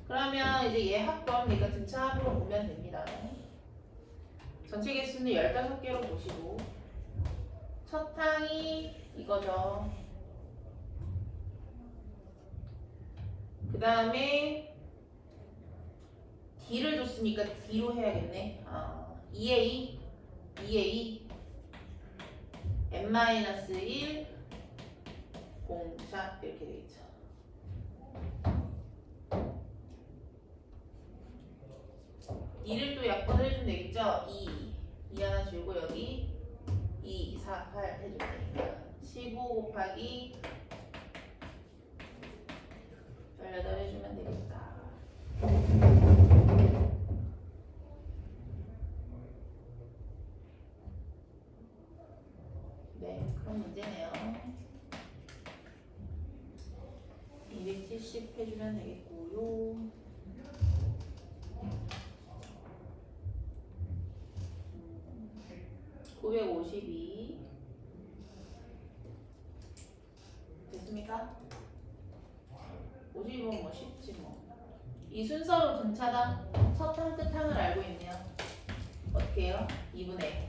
그러면 이제 얘 합건 그러니까 등차 합으로 보면 됩니다. 전체 개수는 15개로 보시고 첫 항이 이거죠. 그 다음에 D를 줬으니까 D로 해야겠네. 2A n-1 공차 이렇게 되겠죠. D를 또 약분을 해주면 되겠죠. 2 하나 줄고 여기 2, 4, 8 해주면 되니까 15 곱하기 18 해주면 되겠다. 네, 그런 문제네요. 270 해주면 되겠고요. 952 됐습니까? 50은 뭐 쉽지 뭐. 이 순서로 등차다. 첫 항, 끝 항을 알고 있네요. 어떻게 해요? 2분의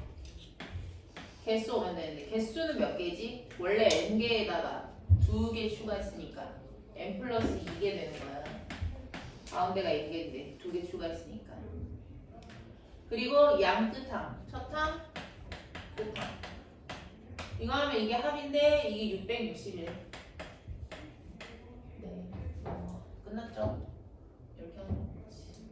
개수 오면 되는데 개수는 몇 개지? 원래 n개에다가 2개 추가했으니까 n 플러스 2개 되는 거야. 가운데가 n개인데 2개 추가했으니까. 그리고 양 끝항, 첫 항, 끝항. 이거 하면 이게 합인데 이게 661. 네, 끝났죠? 이렇게 하면 되지.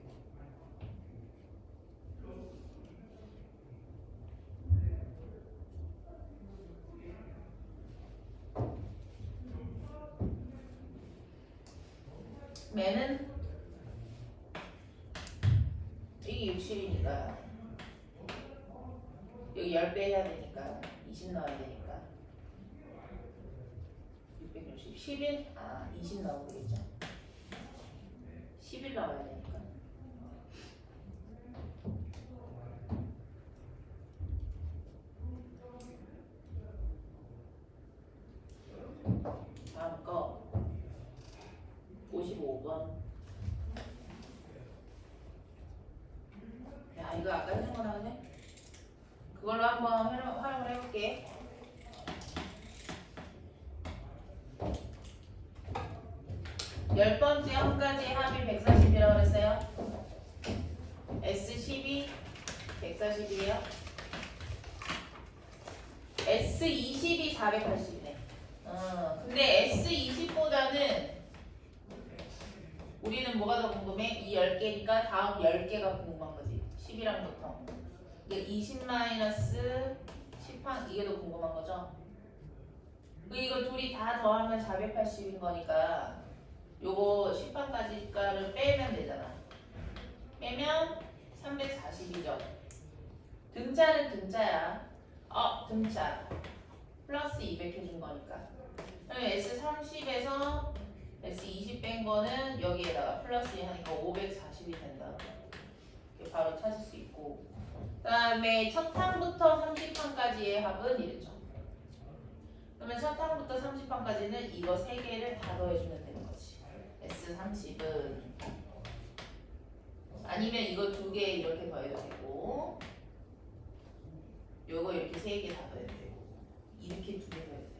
매는 이게 60이니까 여기 10배 해야 되니까 20 넣어야 되니까 660, 11? 20 넣으면 되겠죠. 11 넣어야 되니까 다음 거 55번. 야, 이거 아까 했던 거나 그네? 그걸로 한번 활용을 해볼게. 열 번째 항까지 합이 140이라고 그랬어요. S12 140이에요. S S20이 480이네. 근데 S20보다는 우리는 뭐가 더 궁금해? 이 10개니까 다음 10개가 궁금한 거지. 10이랑 보통. 이게 20 마이너스 10한 이게 더 궁금한 거죠? 이거 둘이 다 더하면 480인 거니까 요거 10판까지가를 빼면 되잖아. 빼면 340이죠. 등자는 등자야. 등자. 플러스 200 해준 거니까. 그럼 S30에서 S20 뺀 거는 여기에다가 플러스 하니까 540이 된다. 이렇게 바로 찾을 수 있고. 그 다음에 첫 항부터 30항까지의 합은 이랬죠. 그러면 첫 항부터 30항까지는 이거 3개를 다 더해주면 되는 거지. S30은 아니면 이거 2개 이렇게 더해도 되고 요거 이렇게 3개 다 더해도 되고 이렇게 2개 더해도 되고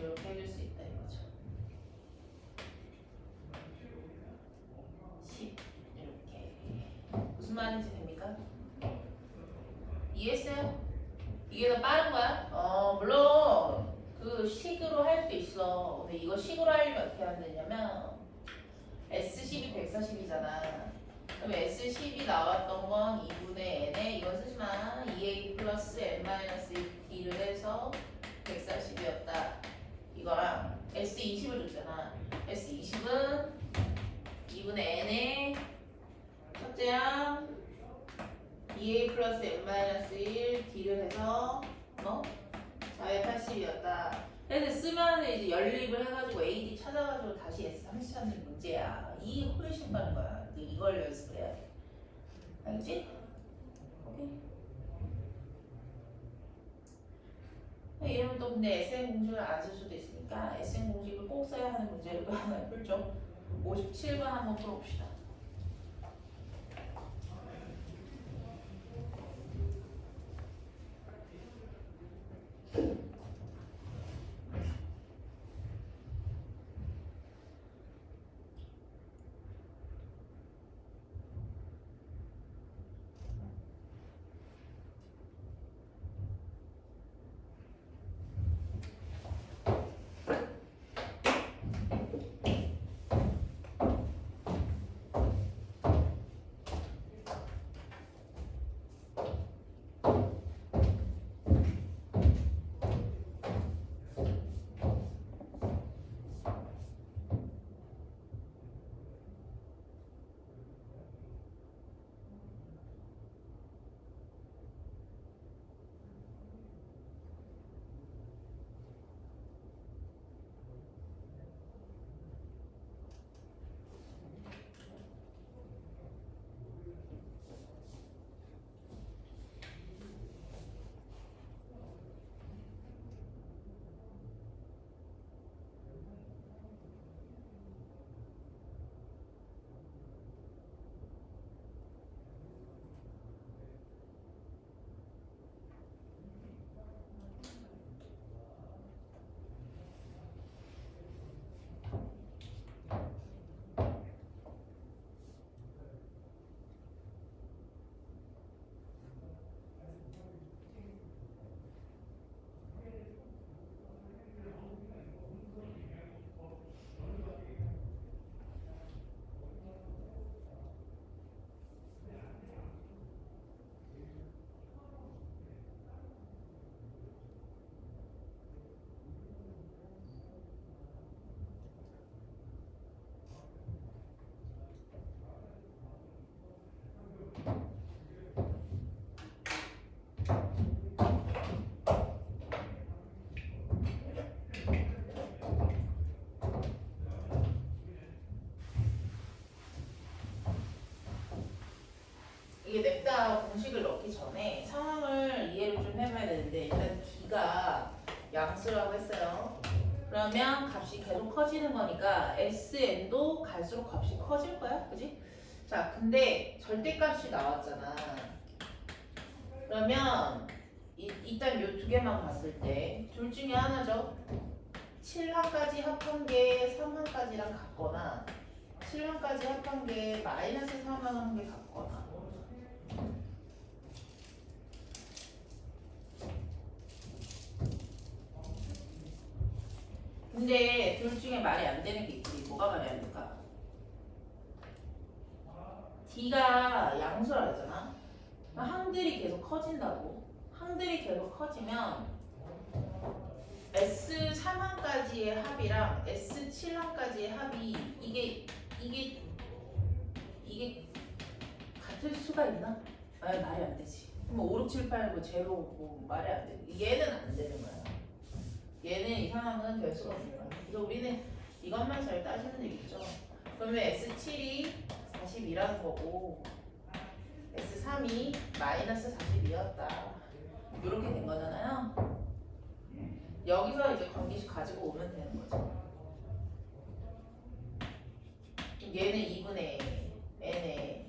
이렇게 해줄 수 있다 이거죠. 10 이렇게 무슨 말인지 됩니까? 이해했어요? 이게 더 빠른 거야? 물론 그 식으로 할 수도 있어. 근데 이거 식으로 하려면 어떻게 하면 되냐면 S10이 140이잖아. 그럼 S10이 나왔던 건 2분의 n에 이건 쓰지 마. 2a 플러스 n-d를 해서 140이었다. 이거랑 S20을 줬잖아. S20은 2분의 n에 첫째항 2a 플러스 n-1 d를 해서 480이었다. 그래서 쓰면 이제 연립을 해가지고 AD 찾아가지고 다시 S30 찾는 문제야. 이게 훨씬 빠른 거야. 이걸 연습을 해야 돼. 알겠지? 오케이. 이러면 또 근데 SN 공식을 안 쓸 수도 있으니까 SN 공식을 꼭 써야 하는 문제를 하나 풀죠. 57번 한번 풀어봅시다. 이게 냅다 공식을 넣기 전에 상황을 이해를 좀 해봐야 되는데 일단 D가 양수라고 했어요. 그러면 값이 계속 커지는 거니까 SN도 갈수록 값이 커질 거야. 그지? 자, 근데 절대값이 나왔잖아. 그러면 일단 요 두 개만 봤을 때 둘 중에 하나죠. 7항까지 합한 게 3항까지랑 같거나 7항까지 합한 게 마이너스 3항 한 게 같거나 근데 둘 중에 말이 안 되는 게 있지. 뭐가 말이 안 될까? D가 양수라 그랬잖아. 항들이 계속 커진다고. 항들이 계속 커지면 S3항까지의 합이랑 S7항까지의 합이 이게 같을 수가 있나? 아니 말이 안 되지. 뭐 5, 6, 7, 8, 뭐 제로 뭐 말이 안 돼. 얘는 안 되는 거야. 얘는 이 상황은 될 수가 없는 거야. 그래서 우리는 이것만 잘 따지면 되겠죠. 그러면 S7이 42라는 거고 S3이 마이너스 42였다. 이렇게 된 거잖아요. 여기서 이제 관계식 가지고 오면 되는 거죠. 얘는 2분의 n의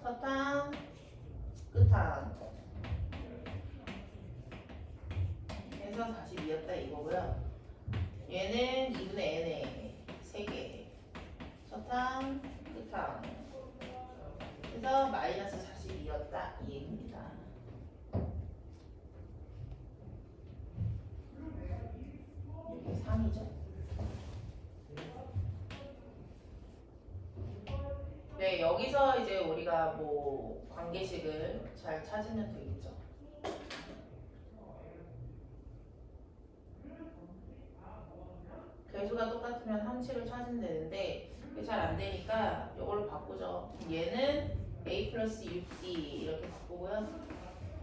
첫항, 끝항 해서 42였다 이거고요. 얘는 2분의 n의 3개, 첫항, 끝항 해서 마이너스 42였다 이 얘기입니다. 여기 3이죠. 네, 여기서 이제 우리가 뭐 관계식을 잘 찾으면 되겠죠. 개수가 똑같으면 함식을 찾으면 되는데 그게 잘 안 되니까 이걸로 바꾸죠. 얘는 a 플러스 6d 이렇게 바꾸고요.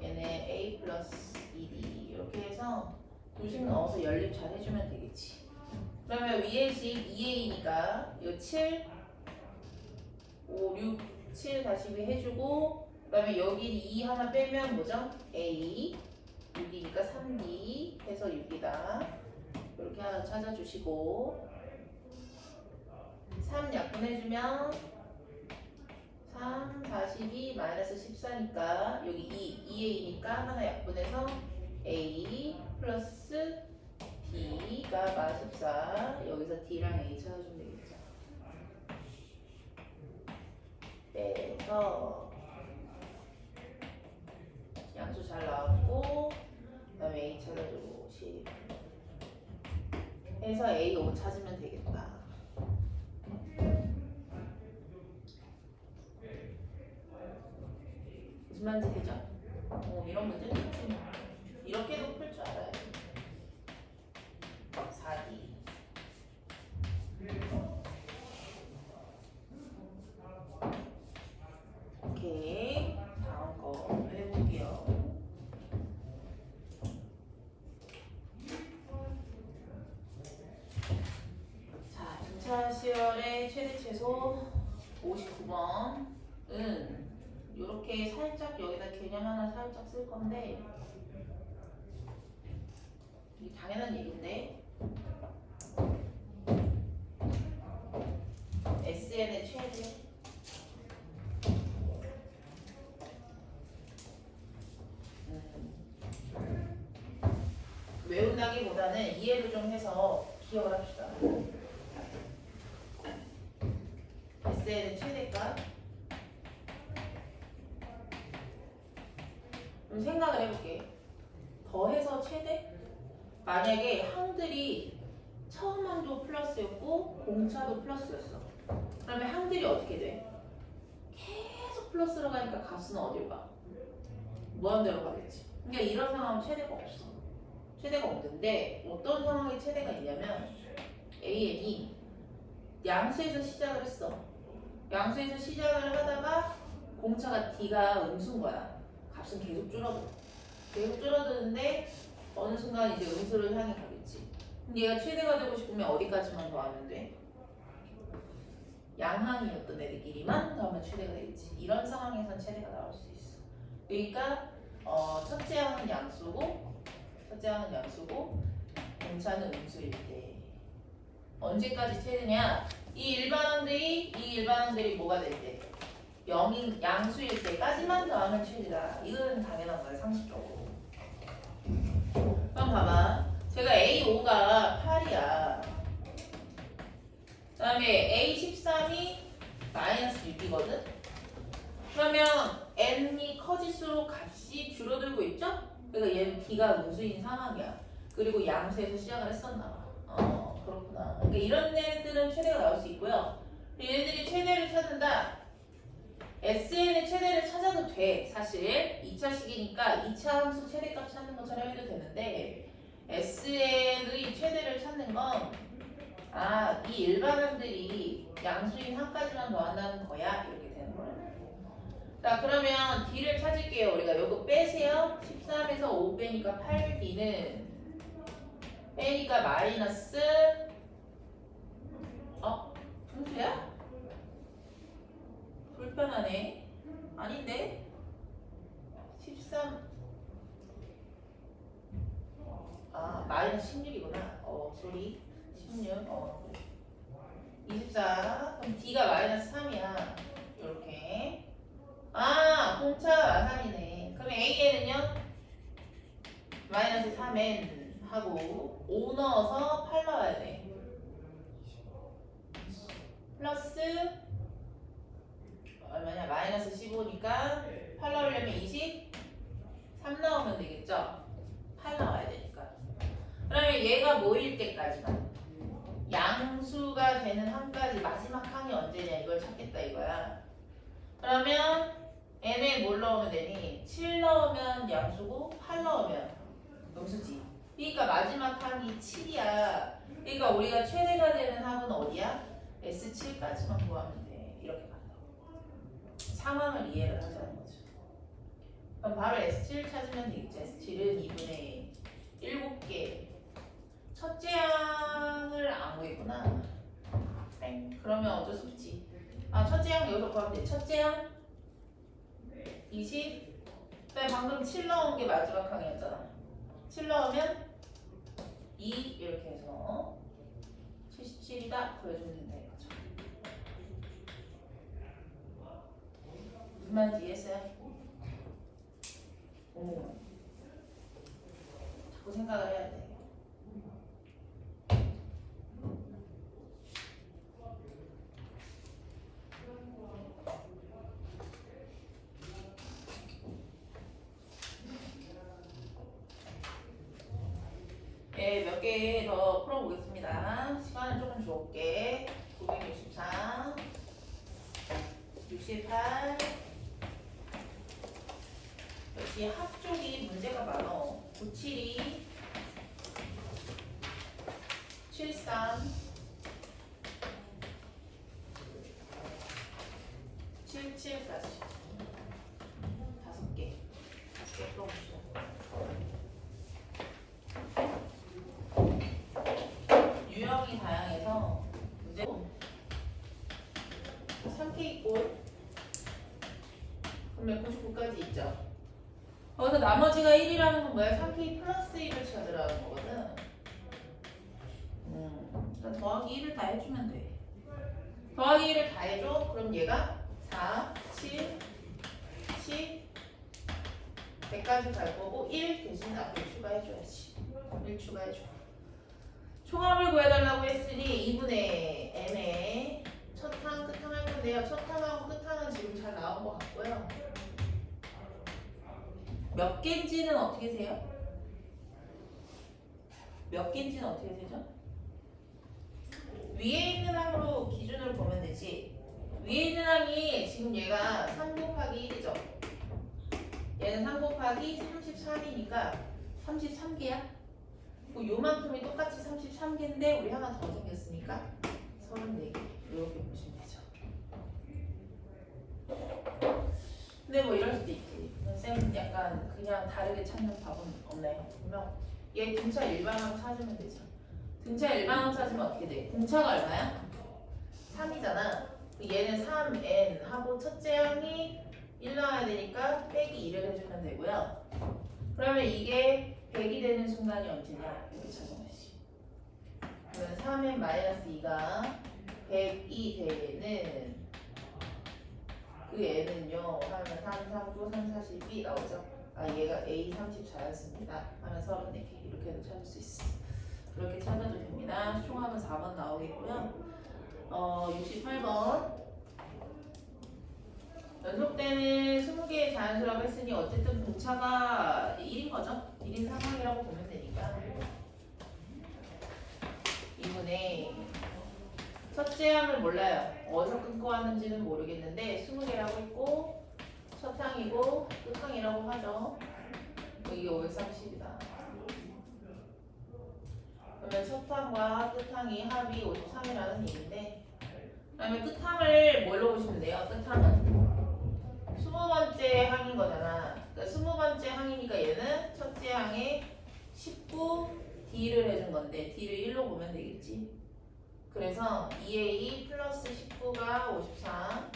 얘는 a 플러스 2d 이렇게 해서 두식 넣어서 연립 잘 해주면 되겠지. 그러면 위에 식 2a니까 이거 7 5, 6, 7, 42 해주고 그 다음에 여기 2 하나 빼면 뭐죠? A 6이니까 3D 해서 6이다 이렇게 하나 찾아주시고 3 약분해주면 3, 42, 마이너스 14니까 여기 2A니까 하나 약분해서 A 플러스 D가 마이너스 14 여기서 D랑 A 찾아주면 되겠죠. 빼서 양수 잘 나왔고 그 다음에 A 찾아주고 10 해서 A 5 찾으면 되겠다. 무슨 말인지 되죠? 이런 문제 풀지 이렇게도 풀 줄 알아요. 4D 오케이 다음 거 해볼게요. 자, 등차 시열의 최대 최소 59번은 이렇게 살짝 여기다 개념 하나 살짝 쓸 건데 이게 당연한 얘기인데 SN의 최대 외운다기보다는 이해를 좀 해서 기억을 합시다. SN의 최대값 그럼 생각을 해볼게. 더해서 최대? 만약에 항들이 처음 항도 플러스였고 공차도 플러스였어. 그러면 항들이 어떻게 돼? 계속 플러스로 가니까 값은 어디로 가? 무한대로 가겠지. 그러니까 이런 상황은 최대가 없어. 최대가 없는데 어떤 상황에 최대가 있냐면 AN이 양수에서 시작을 했어. 양수에서 시작을 하다가 공차가 D가 음수인 거야. 값은 계속 줄어들어. 계속 줄어드는데 어느 순간 이제 음수를 향해 가겠지. 근데 얘가 최대가 되고 싶으면 어디까지만 더하면 돼? 양항이었던 애들끼리만 더하면 최대가 되겠지. 이런 상황에선 최대가 나올 수 있어. 그러니까 첫째 항은 양수고 공차는 음수일 때 언제까지 최대냐? 이 일반항들이 뭐가 될 때? 0인 양수일 때까지만 더하면 최대다. 이건 당연한 거야 상식적으로. 그럼 봐봐. 제가 A5가 8이야. 그 다음에 A13이 마이너스 6이거든? 그러면 n이 커질수록 값이 줄어들고 있죠? 그러니까 얘는 D가 음수인 상황이야. 그리고 양수에서 시작을 했었나 봐. 그렇구나. 그러니까 이런 애들은 최대가 나올 수 있고요. 얘네들이 최대를 찾는다. SN의 최대를 찾아도 돼. 사실 2차식이니까 2차 함수 최대값 찾는 것처럼 해도 되는데 SN의 최대를 찾는 건 이 일반항들이 양수인 한 가지만 더한다는 거야. 이렇게 되는 거예요. 자, 그러면 D를 찾을게요. 우리가 요거 빼세요. 13에서 5 빼니까 8D는 빼니까 마이너스 분수야? 불편하네. 아닌데? 13 마이너스 16이구나. 소리 16 24 그럼 D가 마이너스 3이야. 요렇게 공차 마삼이네. 그럼 AN은요? 마이너스 3N 하고 5 넣어서 8 넣어야 돼. 플러스 얼마냐? 마이너스 15니까 8 넣으려면 23 넣으면 되겠죠? 8 넣어야 되니까. 그러면 얘가 뭐일 때까지만 양수가 되는 항까지 마지막 항이 언제냐 이걸 찾겠다 이거야. 그러면 n에 뭘 넣으면 되니? 7 넣으면 양수고 8 넣으면 음수지. 그러니까 마지막 항이 7이야. 그러니까 우리가 최대가 되는 항은 어디야? S7까지만 구하면 돼. 이렇게 간다고. 상황을 이해를 하자는 거죠. 그럼 바로 S7 찾으면 되겠죠. S7은 2분의 7개. 첫째 항을 안 구했구나. 그러면 어쩔 수 없지. 첫째 항 여기서 구하면 돼. 첫째 항 20. 그다음에 방금 7 넣은 게 마지막 항이었잖아. 7 넣으면 2 이렇게 해서 77이다 보여주면 돼. 무슨 말인지 이해했어요? 자꾸 생각을 해야 돼. 네, 몇 개 더 풀어보겠습니다. 시간을 조금 줄게. 964, 68. 역시 합 쪽이 문제가 많어. 972, 73, 77까지. 5개. 5개 풀어봅시다. 유형이 다양해서 문제 3K 있고 그러면 99까지 있죠. 거기서 나머지가 1이라는 건 뭐야? 3K 플러스 1을 찾으라는 거거든. 그러니까 더하기 1을 다 해주면 돼. 더하기 1을 다 해줘? 그럼 얘가 4, 7, 10, 100까지 갈 거고 1 대신 앞에 추가해줘야지. 1 추가해줘. 총합을 구해달라고 했으니 2분의 n에 첫 항, 끝 항 할 건데요. 첫 항하고 끝 항은 지금 잘 나온 것 같고요. 몇 개인지는 어떻게 세요? 몇 개인지는 어떻게 세죠? 위에 있는 항으로 기준으로 보면 되지. 위에 있는 항이 지금 얘가 3 곱하기 1이죠. 얘는 3 곱하기 33이니까 33개야. 요만큼이 똑같이 33개인데 우리 하나 더 생겼으니까 34개. 이렇게 보시면 되죠. 근데 뭐 이럴 수도 있지. 쌤은 약간 그냥 다르게 찾는 답은 없나요? 그러면 얘 등차 일반항 찾으면 되죠. 등차 일반항 찾으면 어떻게 돼? 공차가 얼마야? 3이잖아. 얘는 3n 하고 첫째 항이 1 나와야 되니까 빼기 2를 해주면 되고요. 그러면 이게 100이 되는 순간이 언제냐? 이렇게 찾아야지. 그러면 3n-2가 100이 되는 그 n은요 하면 3, 3, 9, 3, 42 나오죠. 얘가 A 34였습니다. 하면 34개 이렇게도 찾을 수 있어. 그렇게 찾아도 됩니다. 총합은 4번 나오겠고요. 68번 연속되는 20개의 자연수라고 했으니 어쨌든 공차가 1인 거죠. 1인 상황이라고 보면 되니까 2분의 부분에 첫째 항을 몰라요. 어디서 끊고 하는지는 모르겠는데 20개라고 했고 첫 항이고 끝 항이라고 하죠. 이게 530이다. 그러면 첫 항과 끝 항이 합이 53이라는 얘기인데 그 다음에 끝 항을 뭘로 보시면 돼요? 끝 항은 20번째 항인 거잖아. 그러니까 20번째 항이니까 얘는 첫째 항에 19D를 해준 건데 D를 1로 보면 되겠지. 그래서 2A 플러스 19가 53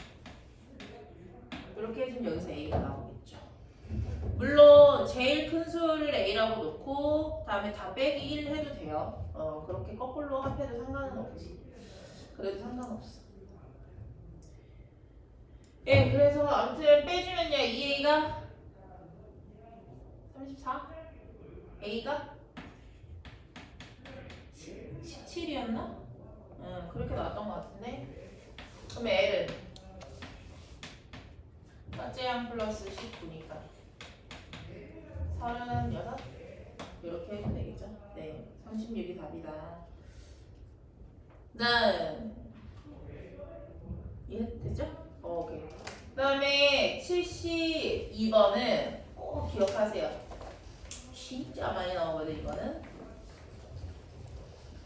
이렇게 해주면 여기서 A가 나오겠죠. 물론 제일 큰 수를 A라고 놓고 다음에 다 빼기 1 해도 돼요. 그렇게 거꾸로 합해도 상관은 없지. 그래도 상관없어. 예, 그래서 아무튼 빼주면요 2A가 34? A가 17이었나? 그렇게 나왔던 것 같은데. 그럼 L은 첫째 항 플러스 19니까 36? 이렇게 해도 되겠죠? 네, 36이 답이다. 이해됐죠? 오케이. 그 다음에 72번은 꼭 기억하세요. 진짜 많이 나오거든 이거는.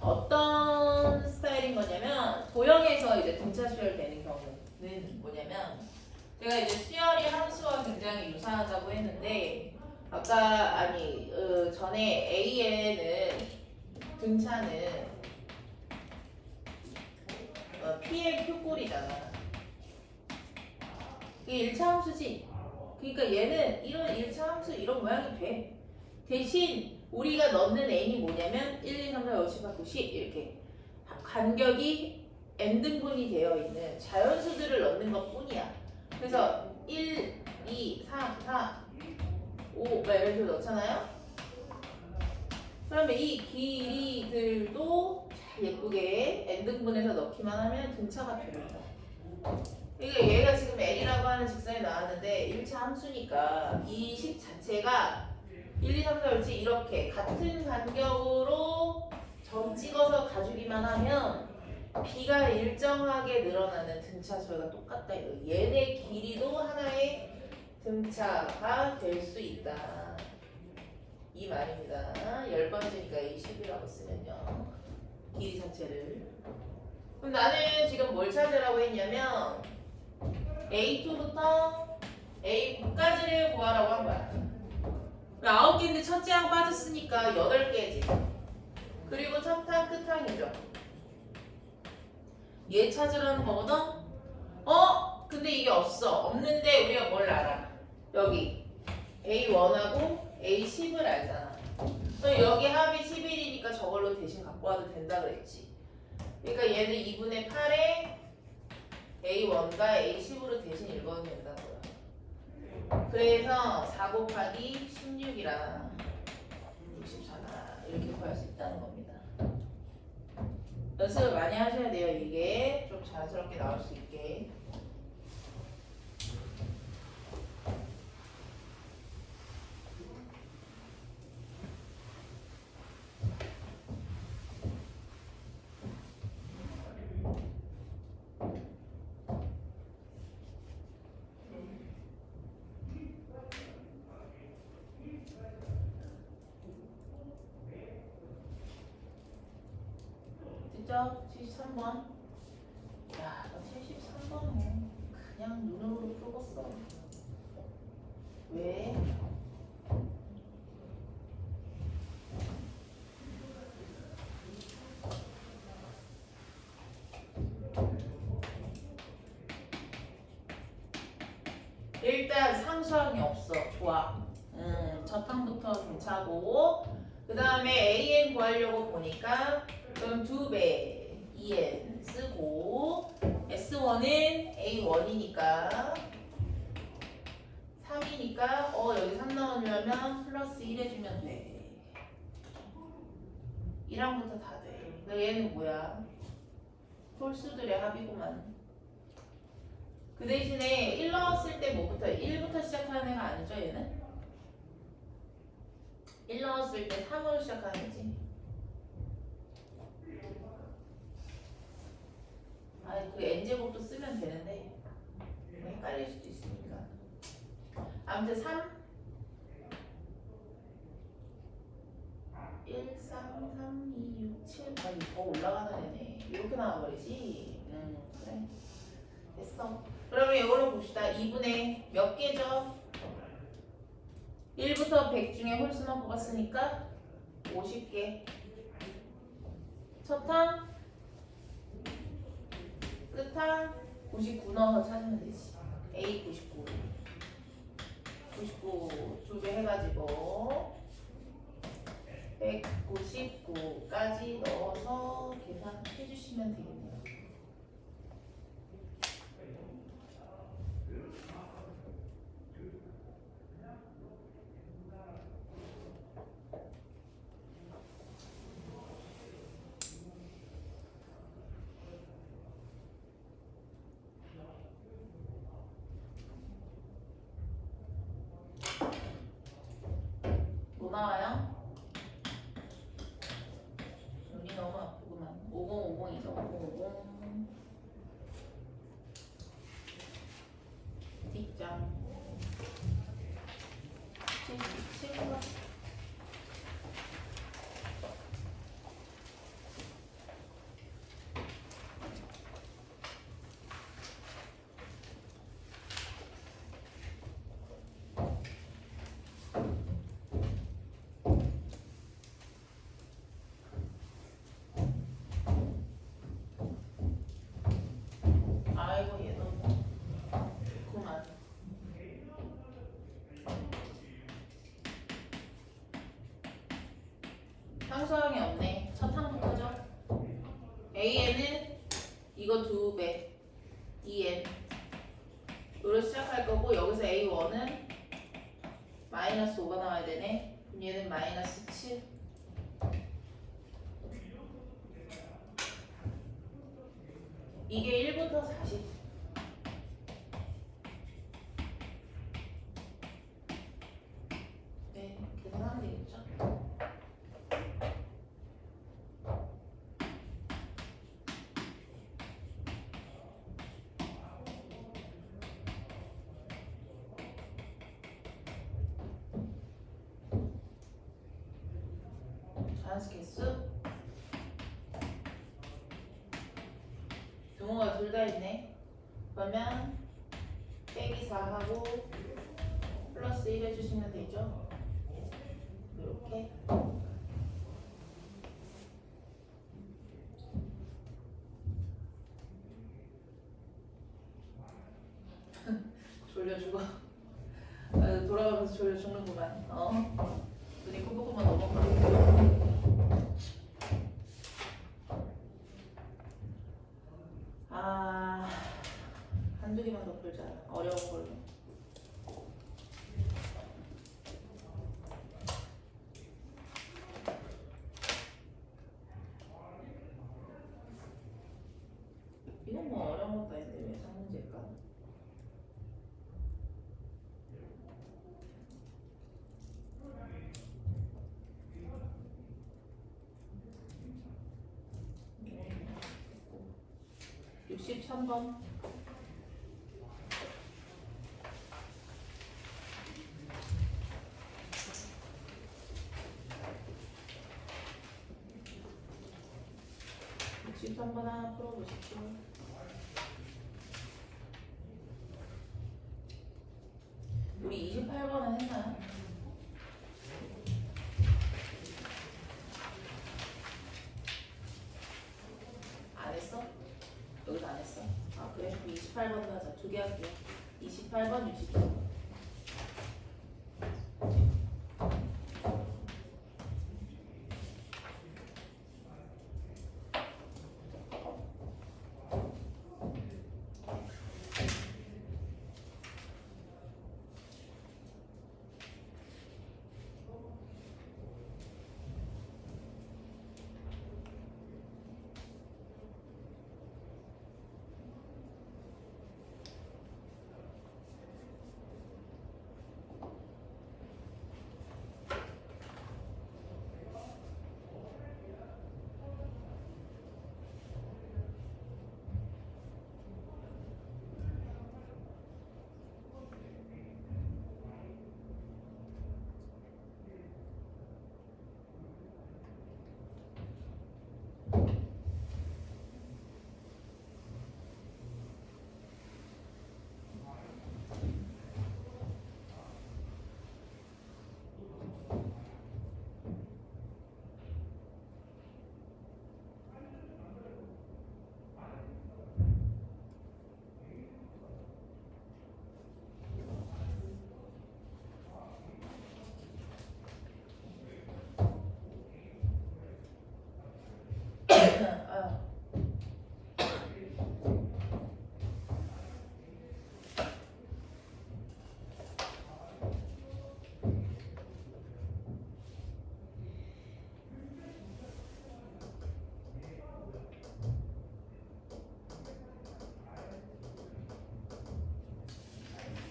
어떤 스타일인 거냐면 도형에서 이제 등차 수열되는 경우는 뭐냐면 제가 이제 수열이 함수와 굉장히 유사하다고 했는데 아까 전에 A에는 등차는 P의 Q꼴이잖아. 이게 1차 함수지. 그러니까 얘는 이런 1차 함수 이런 모양이 돼. 대신 우리가 넣는 n이 뭐냐면 1, 2, 3, 4, 5, 6, 7, 8, 9, 10 이렇게 간격이 n등분이 되어 있는 자연수들을 넣는 것 뿐이야. 그래서 1, 2, 3, 4, 5 이런 식으로 넣잖아요. 그러면 이 길이들도 잘 예쁘게 n등분해서 넣기만 하면 등차가 됩니다. 그러니까 얘가 지금 L이라고 하는 직선이 나왔는데 1차 함수니까 이 식 자체가 1, 2, 3, 4, 5, 6, 이렇게 같은 간격으로 점 찍어서 가주기만 하면 B가 일정하게 늘어나는 등차 수가 똑같다. 얘네 길이도 하나의 등차가 될 수 있다. 이 말입니다. 10번째니까 A10이라고 쓰면요. 길이 자체를. 그럼 나는 지금 뭘 찾으라고 했냐면 A2부터 A9까지를 구하라고 한 거야. 9개인데 첫째 항 빠졌으니까 8개지. 그리고 첫 항, 끝 항이죠. 얘 찾으라는 거거든? 근데 이게 없어. 없는데 우리가 뭘 알아? 여기 A1하고 A10을 알잖아. 그럼 여기 합이 11이니까 저걸로 대신 갖고 와도 된다 그랬지. 그러니까 얘는 2분의 8에 A1과 A10으로 대신 읽어도 된다고요. 그래서 4 곱하기 16이랑 64다 이렇게 구할 수 있다는 겁니다. 연습을 많이 하셔야 돼요. 이게 좀 자연스럽게 나올 수 있게. 됐죠? 73번. 야, 나 73번은 그냥 눈으로 풀었어. 왜? 일단 상수항이 없어. 좋아. 첫 항부터 괜찮고 그 다음에 AN 구하려고 보니까 그럼 2배 2N 쓰고 S1은 A1이니까 3이니까 여기 3 넣으려면 플러스 1 해주면 돼. 1항부터 다 돼. 근데 얘는 뭐야? 홀수들의 합이구만. 그 대신에 1 넣었을 때 뭐부터? 1부터 시작하는 애가 아니죠 얘는? 1 넣었을 때 3으로 시작하는 애지. 그 n제곱도 쓰면 되는데 헷갈릴 수도 있으니까. 아무튼 3 1 3 3 2 6 7 더 올라가는 애네. 이렇게 나와버리지. 그래 됐어. 그러면 이걸로 봅시다. 2분의 몇 개죠? 1부터 100 중에 홀수만 뽑았으니까 50개. 첫 항 끝항 99 넣어서 찾으면 되지. A 99 2배 해가지고 199까지 넣어서 계산해 주시면 되겠네요. 뭐 나와요? 눈이 너무 아프구만. 5050이죠. 5050 뒷장 77번. 아이고 얘 너무 그만. 상수항이 없네. 첫 항부터죠. AN은 이거 2배 2N 으로 시작할 거고, 여기서 A1은 마이너스 5가 나와야 되네. 그럼 얘는 마이너스 7. 이게 1부터 40. 네, 계산하면 되겠죠? 자연수 개수 등호가 둘 다 있네. 그러면 빼기 4하고 플러스 1 해주시면 되죠. 이렇게. 졸려 죽어. 돌아가면서 졸려 죽는구만. 눈이 꾹꾹꾹만 넘어가. 한두 개만 더 풀자. 어려운 걸로. 이건 뭐 어려운 것도 아닌데 왜 3문제일까? 네. 63번. 한번 하나 풀어보십시오. 우리 28번은 했나요? 안 했어? 여기도 안 했어? 아 그래? 그럼 28번도 하자. 2개 할게요. 28번, 60번.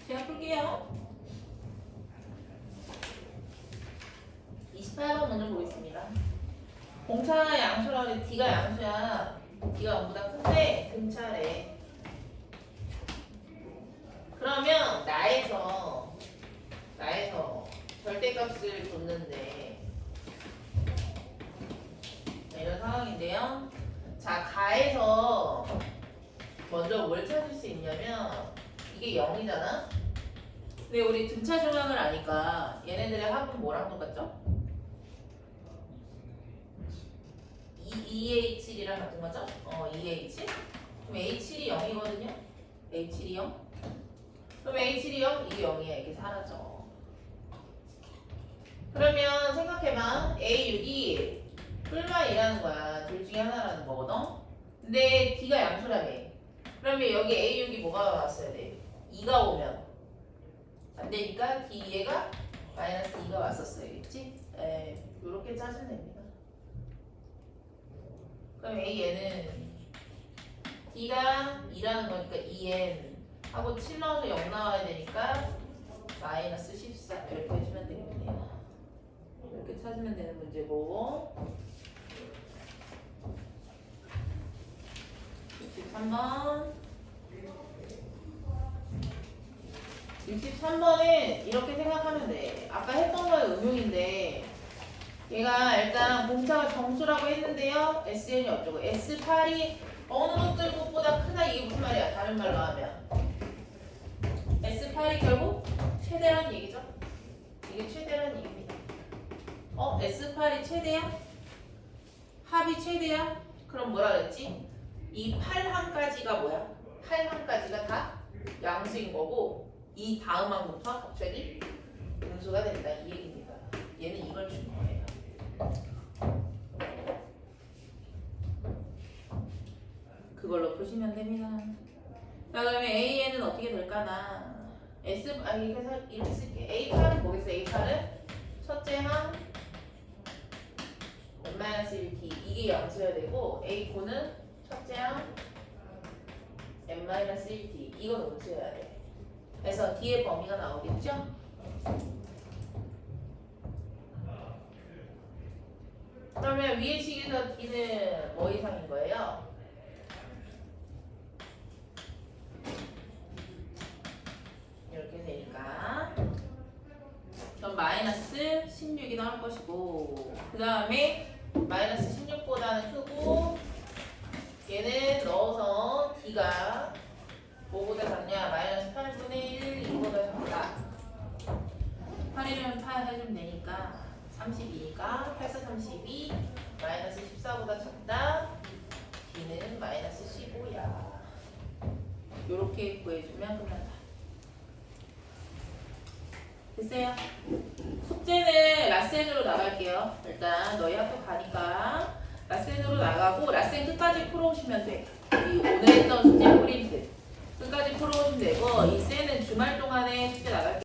제가 풀게요. 28번 먼저 보겠습니다. 공차가 양수라 그래. D가 양수야. D가 0보다 큰데 등차래. 그러면 나에서 절대값을 줬는데 이런 상황인데요. 자, 가에서 먼저 뭘 찾을 수 있냐면 이게 0이잖아. 근데 우리 등차 중앙을 아니까 얘네들의 합은 뭐랑 똑같죠? 2H1이랑 같은 거죠? 2H. 그럼 H1이 0이거든요? H1이 0? 그럼 H1이 0? 이게 0이야. 이렇게 사라져. 그러면 생각해봐. A6이 뿔마이라는 거야. 둘 중에 하나라는 거거든? 근데 D가 양수라며. 그러면 여기 A6이 뭐가 왔어야 돼? 2가 오면 안 되니까 D얘가 마이너스 2가 왔었어야겠지? 요렇게 짜주면 됩니다. 그럼 A는 D가 2라는 거니까 2N 하고 7 넣어서 0 나와야 되니까 마이너스 14 이렇게 해주면 되겠네요. 이렇게 찾으면 되는 문제고 63번 63번은 이렇게 생각하면 돼. 아까 했던 거의 응용인데 얘가 일단 공차가 정수라고 했는데요. SN이 어쩌고 S8이 어느 것들보다 크다. 이게 무슨 말이야? 다른 말로 하면 S8이 결국 최대란 얘기죠. 이게 최대란 얘기입니다. S8이 최대야? 합이 최대야? 그럼 뭐라 그랬지? 이 8항까지가 뭐야? 8항까지가 다 양수인 거고 이 다음 항부터 갑자기 음수가 된다. 이 얘기입니다. 얘는 이걸 준 거예요. 그걸로 푸시면 됩니다. 자, 그러면 AN은 어떻게 될까나? 이렇게 쓸게. A8은 뭐겠어? A8은 첫째 항 n-1t 이게 양수여야 되고 A9는 첫째 항 n-1t 이건 음수여야 돼. 그래서 D의 범위가 나오겠죠? 그러면 위의 식에서 D는 뭐 이상인 거예요? 이렇게 되니까 그럼 마이너스 16이 나올 것이고 그 다음에 마이너스 16보다는 크고 얘는 넣어서 D가 뭐보다 작냐? 마이너스 8분의 1 이거보다 작다. 8이면 8 해주면 되니까 32니까 8사 32 마이너스 14보다 작다. D는 마이너스 15야. 요렇게 구해주면 끝난다. 됐어요? 숙제는 라센으로 나갈게요. 일단 너희 학교 가니까 라센으로 나가고 라센 끝까지 풀어오시면 돼. 이 오늘 했던 숙제 프린트 끝까지 풀어오시면 되고 이 쌤은 주말 동안에 숙제 나갈